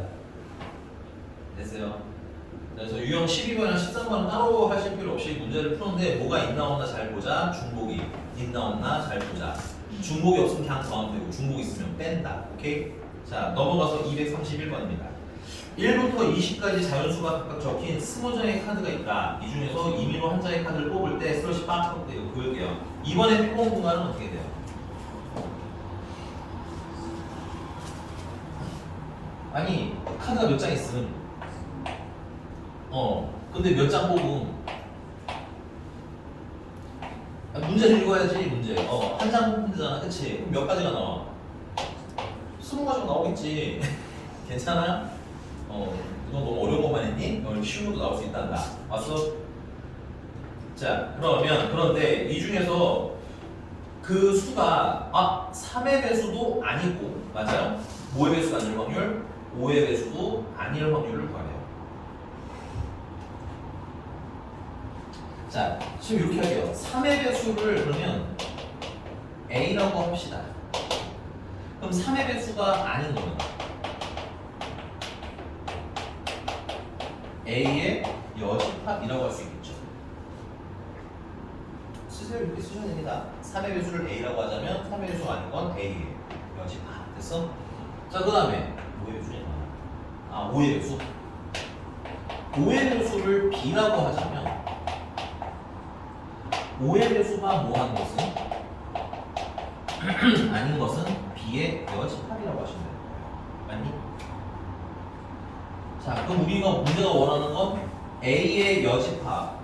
Speaker 1: 됐어요? 그래서 유형 그럼 12번이랑 13번은 따로 하실 필요 없이 문제를 푸는데 뭐가 있나 없나 잘 보자. 중복이 있나 없나 잘 보자. 중복이 없으면 그냥 더하면 되고 중복 있으면 뺀다. 오케이? 자, 넘어가서 231번입니다. 1부터 20까지 자연수가 각각 적힌 20장의 카드가 있다. 이 중에서 임의로 한 장의 카드를 뽑을 때 슬롯이 빵 이거 그을게요. 이번에 뽑은 공간은 어떻게 돼요? 아니 카드가 몇 장 있음. 근데 몇 장 뽑음. 문제를 읽어야지 문제. 한 장 뽑으면 되잖아, 그치? 그럼 몇 가지가 나와? 20가지가 나오겠지. 괜찮아? 이건 너무 어려운 것만 했니? 쉬운 것도 나올 수 있단다. 왔어? 자, 그런데 이 중에서 그 수가 3의 배수도 아니고, 맞아요? 5의 배수가 아닐 확률, 5의 배수도 아닐 확률을 구하래요. 자, 지금 이렇게 할게요. 3의 배수를 그러면 A라고 합시다. 그럼 3의 배수가 아닌 거는 A의 여집합이라고 할 수 있겠죠. 쓰세요. 이렇게 쓰셔야 됩니다. 3의 배수를 A라고 하자면 3의 배수가 아닌 건 A의 여집합. 됐어? 자, 그 다음에 5의 배수냐? 5의 배수. 5의 배수를 B라고 하자면 5의 배수가 뭐한 것은? 아닌 것은 B의 여집합이라고 하시면 되는 거예요. 맞니? 자, 그럼 우리가 문제가 원하는 건 A의 여집합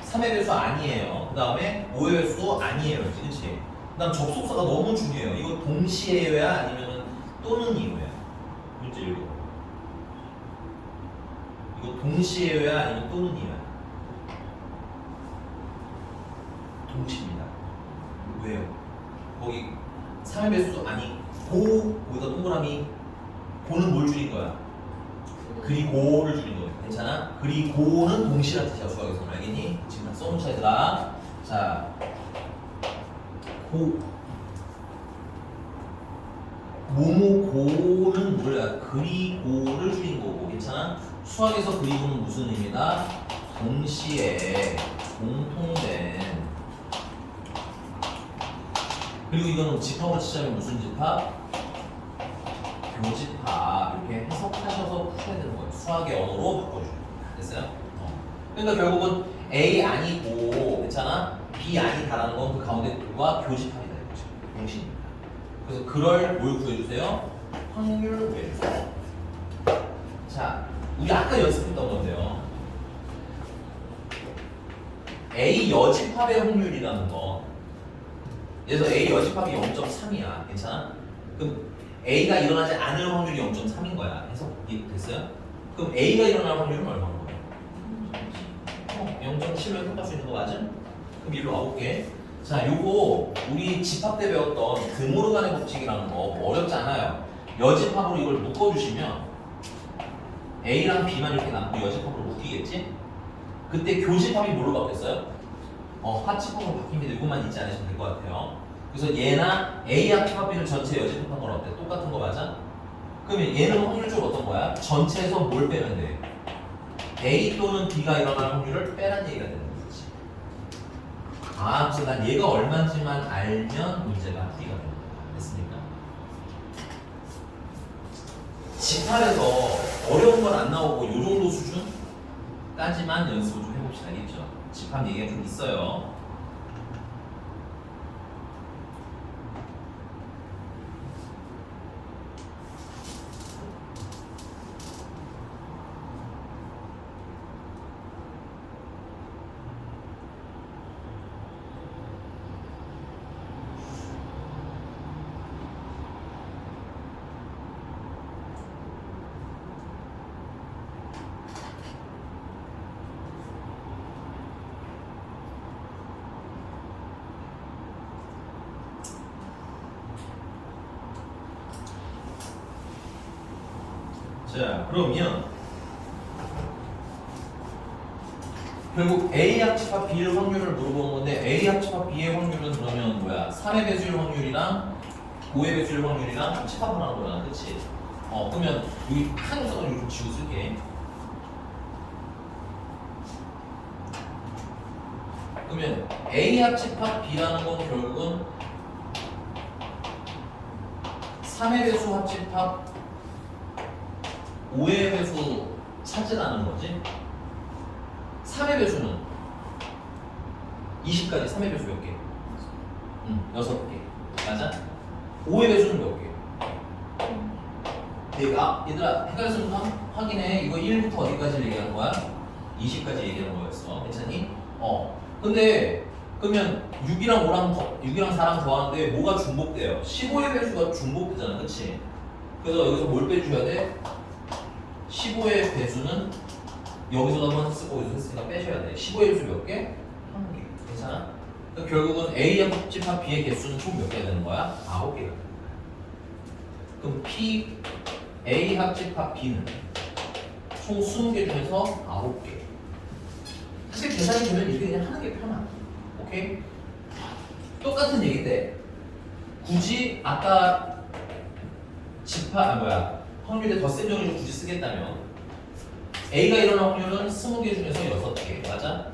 Speaker 1: 3의 배수 아니에요. 그 다음에 5의 배수도 아니에요. 그치? 그 다음 접속사가 너무 중요해요. 이거 동시에요야 아니면 또는 이요야? 문제 읽어. 이거 동시에요야 아니면 또는 이요야? 동시입니다. 왜요? 거기 3의 배수도 아니 거기다 동그라미 고는 뭘 줄인 거야? 그리고를 줄인 거예요. 괜찮아? 그리고는 동시란 뜻이야. 수학에서 알겠니? 지금 다 써놓자 얘들아. 자, 모모고는 뭐야? 그리고를 줄인 거고. 괜찮아? 수학에서 그리고는 무슨 의미다? 동시에 공통된. 그리고 이거는 집합을 치자면 무슨 집합? 교집합. 이렇게 해석하셔서 푸셔야 되는 거예요. 수학의 언어로 바꿔주는 거예요. 됐어요? 그러니까 결국은 A 아니고, 괜찮아? B 아니다라는 건 그 가운데 그와 교집합이다 이거죠. 공식입니다. 그래서 그럴 뭘 구해주세요? 확률 구해주세요. 자, 우리 아까 연습했던 건데요. A 여집합의 확률이라는 거. 그래서 A 여집합이 0.3이야. 괜찮아? 그럼 A가 일어나지 않을 확률이 0.3인 거야. 해석이 됐어요? 그럼 A가 일어날 확률은 얼마인 거야? 0.7로 해석할 수 있는 거 맞아? 그럼 일로 와볼게. 자, 요거 우리 집합 때 배웠던 드모르간의 법칙이라는 거 어렵지 않아요. 여집합으로 이걸 묶어주시면 A랑 B만 이렇게 남고 여집합으로 묶이겠지? 그때 교집합이 뭘로 바뀌었어요? 합집합으로 바뀝니다. 이것만 잊지 않으시면 될 것 같아요. 그래서 얘나 A 합집합 B를 전체 여집합한 건 어때? 똑같은 거 맞아? 그러면 얘는 확률적으로 어떤 거야? 전체에서 뭘 빼면 돼? A 또는 B가 일어날 확률을 빼란 얘기가 되는 거지. 그래서 난 얘가 얼마인지만 알면 문제가 풀이가 되는 거야. 됐습니까? 집합에서 어려운 건 안 나오고 요 정도 수준까지만 연습을 좀 해봅시다. 알겠죠? 집합 얘기가 좀 있어요. 자, 그러면 결국 A 합집합 B의 확률을 물어보는 건데 A 합집합 B의 확률은 그러면 뭐야? 3의 배수일 확률이랑 5의 배수일 확률이랑 합집합을 하는 거잖아. 그치? 그러면 여기 한우석을 이렇게 지우 쓸게. 그러면 A 합집합 B라는 건 결국은 3의 배수 합집합 5의 배수 찾으라는 거지. 3의 배수는 20까지 3의 배수 몇 개? 6개. 맞아? 5의 배수는 몇 개? 얘들아 헷갈렸으면 확인해. 이거 1부터 어디까지 얘기하는 거야? 20까지 얘기하는 거였어. 괜찮니? 근데 그러면 6이랑 4랑 더하는데 뭐가 중복돼요? 15의 배수가 중복되잖아. 그치? 그래서 여기서 뭘 빼줘야 돼? 15의 배수는 여기서도 한번 쓰고 여기서 했으니까 빼셔야 돼. 15의 배수 몇 개? 1개. 괜찮아? 그러니까 결국은 A 합집합 B의 개수는 총 몇 개가 되는 거야? 9개가. 그럼 A 합집합 B는 총 20개 중에서 9개. 사실 계산이 되면 이렇게 그냥 하는 게 편하. 오케이? 똑같은 얘기인데 굳이 아까 확률에 덧셈 정리를 굳이 쓰겠다면 A가 일어날 확률은 20개 중에서 6개. 맞아?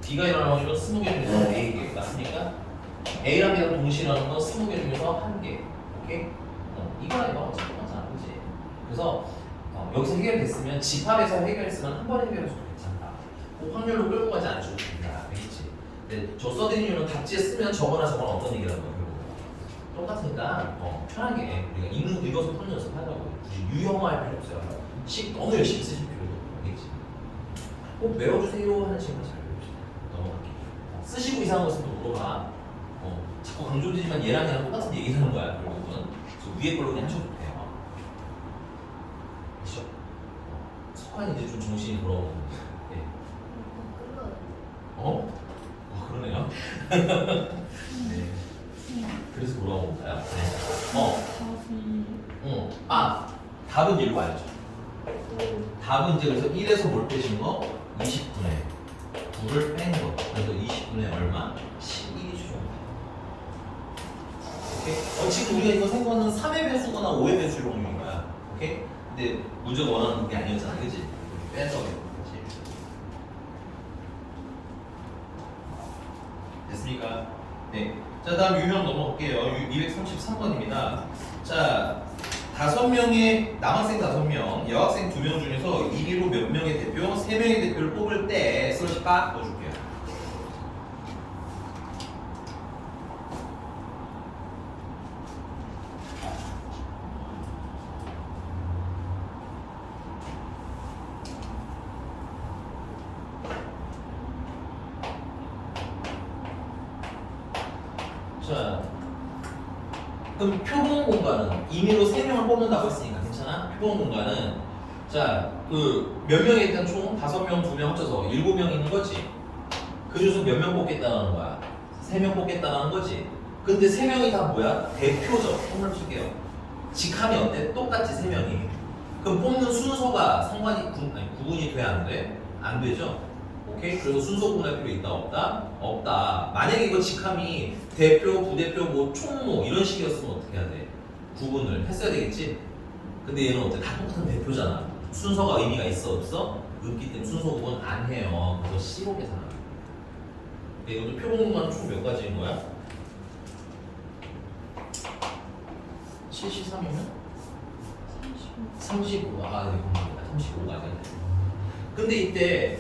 Speaker 1: B가 일어날 확률은 20개 중에서 4개. 맞습니까? A랑 B랑 동시에 일어나는 건 20개 중에서 1개. 오케이? 이거랑 이거랑 똑같잖아. 그치? 그래서 여기서 해결됐으면 집합에서 해결했으면 한 번에 해결해서 괜찮다. 꼭 확률로 끌고 가지 않으셔도 된다. 알겠지? 근데 저 써드린 이유는 답지에 쓰면 저거나 저거나 어떤 얘기라는 거야. 똑같으니까 편하게 우리가 읽어서 푸는 연습하자고. 굳이 유형화할 필요 없어요. 너무 열심히 쓰실 필요도 없겠지. 꼭 외워주세요 하는 친구는 잘 배웁시다. 넘어갈게요. 쓰시고 이상한 거 있으면 물어봐. 자꾸 강조되지만 얘랑 똑같은 얘기 하는 거야. 결국은. 그래서 위에 걸로 그냥 하셔도 돼요. 그렇죠? 석환이 이제 좀 정신이 돌아오는 네. 그러네요. 네. 그래서 돌아온 건가요? 네. 답은 1로 알죠. 답은 이제 그래서 1에서 뭘 빼신 거? 20분의 9를 뺀 거. 그래서 20분의 얼마? 11이 추정돼요. 오케이? 지금 우리가 이거 생각는 3의 배수거나 5의 배수일 확률인 거야. 오케이? 근데 문제가 원하는 게 아니었잖아. 그치? 빼서 그치? 됐습니까? 네. 자, 다음 유형 넘어갈게요. 233번입니다. 자, 5명의 남학생 5명, 여학생 2명 중에서 1위로 몇 명의 대표, 3명의 대표를 뽑을 때 슬러시 빡 넣어줄게요. 자, 그럼 표본 공간은 임의로 3명을 뽑는다고 했으니까 괜찮아? 표본 공간은 자, 몇 명이 일단 총 5명, 2명 합쳐서 7명 있는 거지. 그 중에서 몇 명 뽑겠다는 거야? 3명 뽑겠다는 거지. 근데 3명이 다 뭐야? 대표죠. 선물 칠게요. 직함이 어때? 똑같이 3명이. 그럼 뽑는 순서가 구분이 돼? 안 돼? 안 되죠? 오케이? 그래서 순서 구분할 필요 있다 없다? 없다. 만약에 이거 직함이 대표, 부대표, 총무 이런 식이었으면 어떻게 해야 돼? 구분을 했어야 되겠지? 근데 얘는 어때? 다 똑같은 대표잖아. 순서가 의미가 있어 없어? 없기 때문에 순서 구분 안 해요. 그래서 15 계산합니다. 이것도 표본공간은 총 몇 가지인 거야? 73이면? 35. 네, 공간이다. 35가지. 근데 이때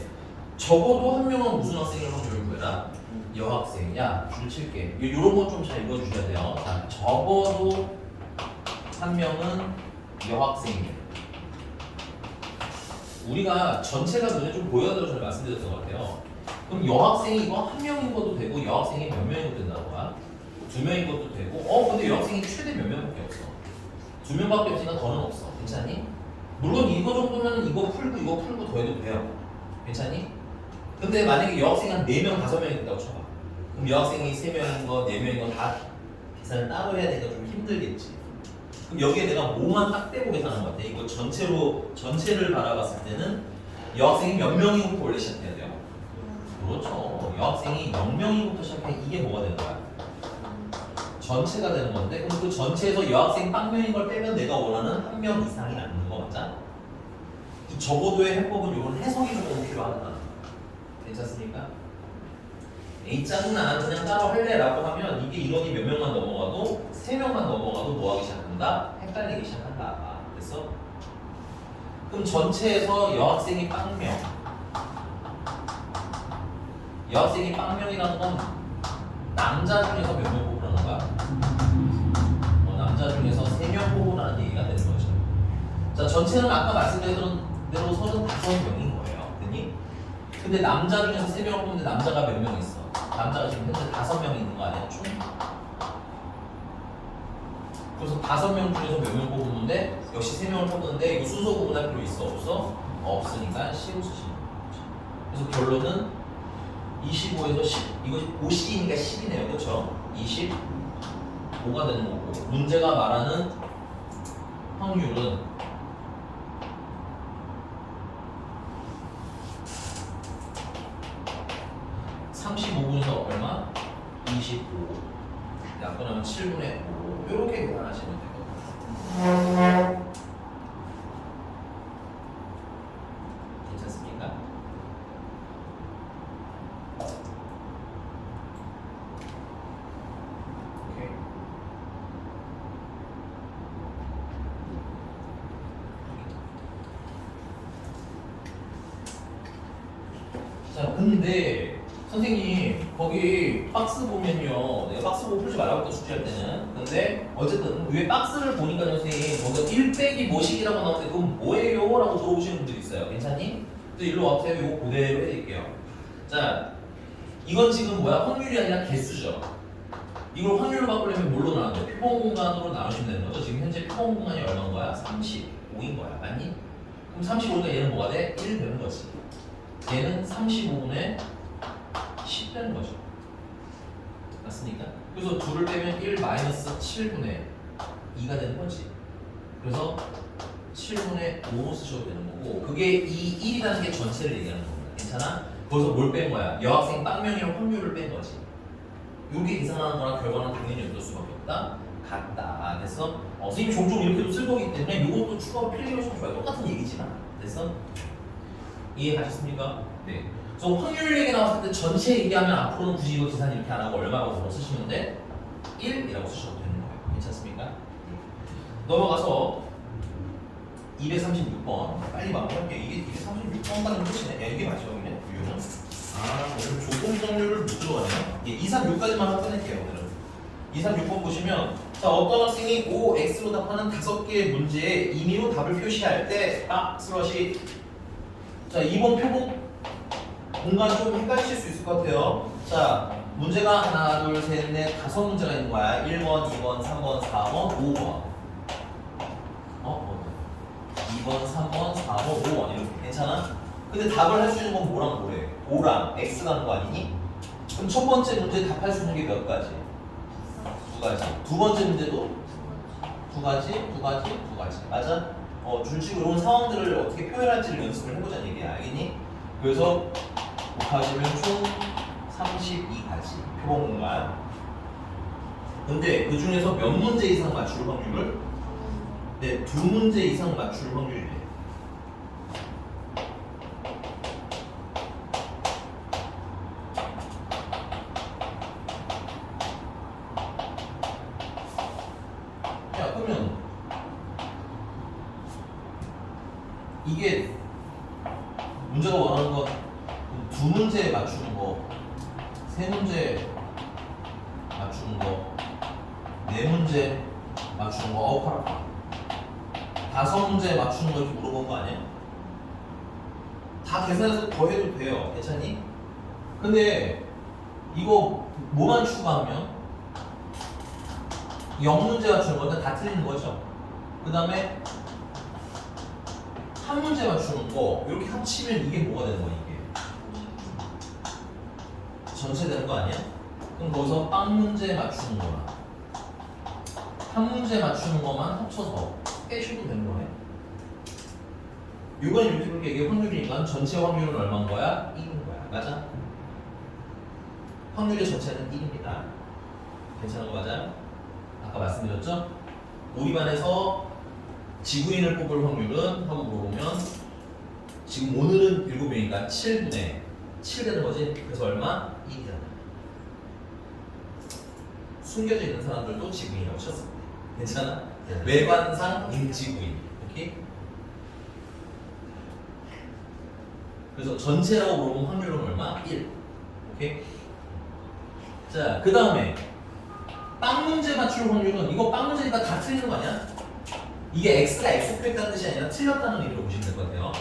Speaker 1: 적어도 한 명은 무슨 학생이라고 적을 거야? 여학생. 야, 줄 칠게. 요런 거 좀 잘 읽어주셔야 돼요. 자, 적어도 한 명은 여학생이에요. 우리가 전체가 눈에 좀 보여서 잘 말씀드렸던 것 같아요. 그럼 여학생이 이거 한 명인 것도 되고 여학생이 몇 명인 것도 된다고 봐. 2명인 것도 되고 근데 여학생이 최대 몇 명밖에 없어. 2명밖에 없으니까 더는 없어. 괜찮니? 물론 이거 정도면 이거 풀고 더해도 돼요. 괜찮니? 근데 만약에 여학생이 한 4명, 5명이 있다고 쳐봐. 그럼 여학생이 3명인 거, 4명인 거 다 계산을 따로 해야 되니까 좀 힘들겠지. 그럼 여기에 내가 뭐만 딱 떼고 계산하는 것 같아. 이거 전체를 바라봤을 때는 여학생이 몇 명이부터 원래 시작해야 돼요? 그렇죠. 여학생이 0명이부터 시작해. 이게 뭐가 되는 거야? 전체가 되는 건데, 그럼 그 전체에서 여학생 빵명인 걸 빼면 내가 원하는 한 명 이상이 남는 거 맞아? 적어도의 해법은 이런 해석이 조금 필요하다. 괜찮습니까? 에이 짜증나 그냥 따로 할래 라고 하면 이게 인원이 몇 명만 넘어가도 3명만 넘어가도 뭐 하기 시작한다? 헷갈리기 시작한다. 됐어? 그럼 전체에서 여학생이 빵명 여학생이 빵명이라는 건 남자 중에서 몇 명 뽑으라는 거야? 남자 중에서 3명 뽑으라는 얘기가 되는 거죠. 자, 전체는 아까 말씀드린 대로 35명인 거예요. 됐니? 근데 남자 중에서 3명을 뽑는데 남자가 몇 명 있어? 남자가 지금 현재 5명 있는 거 아니야? 총? 그래서 5명 중에서 몇 명 뽑았는데 역시 3명을 뽑는데 이거 순서 구분할 필요 있어? 없어? 없으니까 10을 쓰시는 거죠. 그래서 결론은 25에서 10 이거 50이니까 10이네요. 그렇죠? 25가 되는 거고 문제가 말하는 확률은 35분에서 얼마? 25 약분하면 7분의 5 이렇게 계산하시면 되거든요. 괜찮습니까? 오케이. 자, 근데 선생님 거기 박스 보면요 내가 박스 보고 풀지 말라고 했다 숙제할 때는 근데 어쨌든 위에 박스를 보니까 선생님 거기서 1 빼기 뭐식이라고 나오는데 그건 뭐예요? 라고 물어보시는 분들이 있어요. 괜찮니? 또 일로 와보세요. 이거 그대로 해드릴게요. 자 이건 지금 뭐야? 확률이 아니라 개수죠. 이걸 확률로 바꾸려면 뭘로 나눠요? 표본 공간으로 나누시면 되는 거죠. 지금 현재 표본 공간이 얼마인 거야? 35인 거야. 맞니? 그럼 35니까 얘는 뭐가 돼? 1 되는 거지. 얘는 35분의 10 되는 거죠. 맞습니까? 그래서 2를 빼면 1 마이너스 7분의 2가 되는 거지. 그래서 7분의 5로 쓰셔도 되는 거고 그게 이 1이라는 게 전체를 얘기하는 겁니다. 괜찮아? 거기서 뭘 뺀 거야? 여학생 빵명이랑 확률을 뺀 거지. 이렇게 계산하는 거랑 결과는 당연히 어떨 수밖에 없다? 같다. 됐어? 선생님이 종종 이렇게도 쓸 거기 때문에 이것도 추가로 필기로 좀 좋아요. 똑같은 얘기지만. 됐어? 이해가셨습니까? 네. 그래서 확률 얘기 나왔을 때 전체 얘기하면 앞으로는 굳이 이거 계산 이렇게 안 하고 얼마라고 쓰시면 돼? 1이라고 쓰셔도 되는 거예요. 괜찮습니까? 네. 넘어가서 236번 빨리 마무리할게요. 이게 236번까지는 끝이네. 야 이게 마지막이네. 유효는. 오늘 조공정률을 못 들어가네요. 236까지만 하고 끝낼게요. 오늘은 236번 보시면 자 어떤 학생이 OX로 답하는 5개의 문제에 임의로 답을 표시할 때 슬러시 자 2번 표본 공간 좀 헷갈리실 수 있을 것 같아요. 자 문제가 하나 둘 셋 넷 5문제가 있는 거야. 1번 2번 3번 4번 5번 2번 3번 4번 5번 이렇게 괜찮아? 근데 답을 할 수 있는 건 뭐랑 뭐래? 5랑 X 가는 거 아니니? 그럼 첫 번째 문제 답할 수 있는 게 몇 가지? 2가지. 두 번째 문제도 2가지 맞아? 줄치고 이런 상황들을 어떻게 표현할지를 연습을 해보자는 얘기야. 알겠니? 그래서 곱하시면 총 32가지 표본 공간. 근데 그 중에서 몇 문제 이상 맞출 확률을? 네, 2문제 이상 맞출 확률이래. 야, 그러면 이게 문제가 원하는 건 2문제 맞추는 거, 3문제 맞추는 거, 4문제 맞추는 거, 파랗다. 5문제 맞추는 거 이렇게 물어본 거 아니야? 다 계산해서 더해도 돼요. 괜찮니? 근데 이거 뭐만 추가하면 0문제 맞추는 건데 다 틀리는 거죠. 그 다음에 한 문제 맞추는 거 이렇게 합치면 이게 뭐가 되는 거야? 이게 전체 되는 거 아니야? 그럼 거기서 빵 문제 맞추는 거랑 한 문제 맞추는 것만 합쳐서 빼셔도 되는 거네. 이건 이렇게 볼게. 이게 확률이니까 전체 확률은 얼마인 거야? 1인 거야. 맞아? 확률의 전체는 1입니다. 괜찮은 거 맞아요? 아까 말씀드렸죠? 우리 반에서 지구인을 뽑을 확률은 하고 물어보면 지금 오늘은 7명이니까 7분의 7 되는 거지. 그래서 얼마? 1이잖아. 숨겨져 있는 사람들도 지구인이라고 쳤어. 괜찮아?
Speaker 3: 네.
Speaker 1: 외관상 임지구인. 오케이? 그래서 전체라고 물어보면 확률은 얼마? 1. 오케이? 자, 그 다음에 빵 문제 맞출 확률은 이거 빵 문제니까 다 틀리는 거 아니야? 이게 x가 x표했다는 뜻이 아니라 틀렸다는 의미로 보시면 될 것 같아요.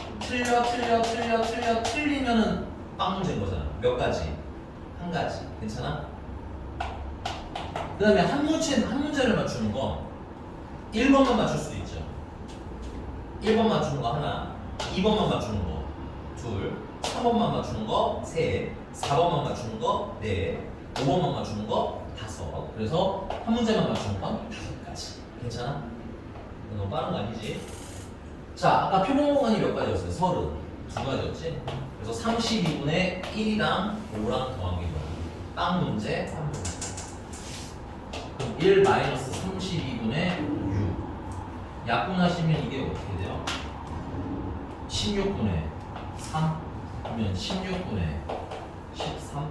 Speaker 1: 틀리면은 빵 문제인 거잖아. 몇 가지? 한 가지. 괜찮아? 그 다음에 한 문제를 맞추는 거 1번만 맞출 수도 있죠. 1번 맞추는 거 하나, 2번만 맞추는 거 둘, 3번만 맞추는 거 셋, 4번만 맞추는 거 넷, 5번만 맞추는 거 다섯. 그래서 한 문제만 맞추는 건 5가지. 괜찮아? 너무 빠른 거 아니지? 자, 아까 표본 공간이 몇 가지였어요? 32가지였지? 그래서 32분의 1이랑 5랑 더한 게 뭐야? 빵 문제, 3문제. 그럼 1 마이너스 32분의 6. 약분하시면 이게 어떻게 돼요? 16분의 3 하면 16분의 13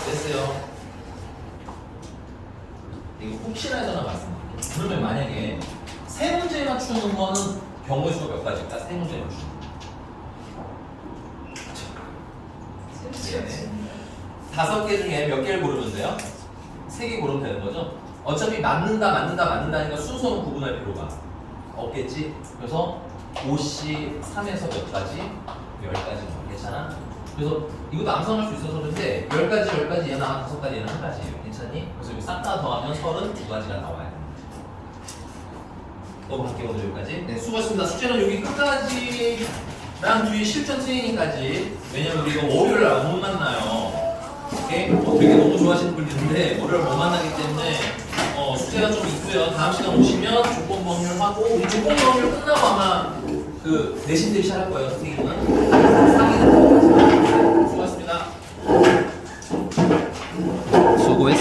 Speaker 1: 됐어요. 이거 혹시나 해서 말씀드릴게요. 그러면 만약에 세 문제 맞추는 거는 경우의 수가 몇 가지일까? 세 문제 맞추는 거. 네. 5개 중에 몇 개를 고르면 돼요? 3개 고르면 되는 거죠? 어차피 맞는다니까 순서는 구분할 필요가 없겠지? 그래서 5씨 3에서 몇 가지? 10가지. 괜찮아? 그래서 이것도 암산할 수 있어서 그런데 10가지 얘는 5가지 얘는 1가지예요. 괜찮니? 그래서 이거 싹 다 더하면 32가지가 나와요. 넘어갈게요. 오늘 여기까지. 네, 수고하셨습니다. 숙제는 여기 끝까지랑 뒤에 실전 트레이닝까지. 왜냐면 우리 이거 월요일 날 못 만나요. 오케이? 되게 너무 좋아하시는 분이 있는데 월요일 못 만나기 때문에 숙제가 좀 있고요. 다음 시간 오시면 조건부 확률하고 우리 조건부 확률 끝나고 아마 그 내신 대시 할 거예요. 선생님은 상의는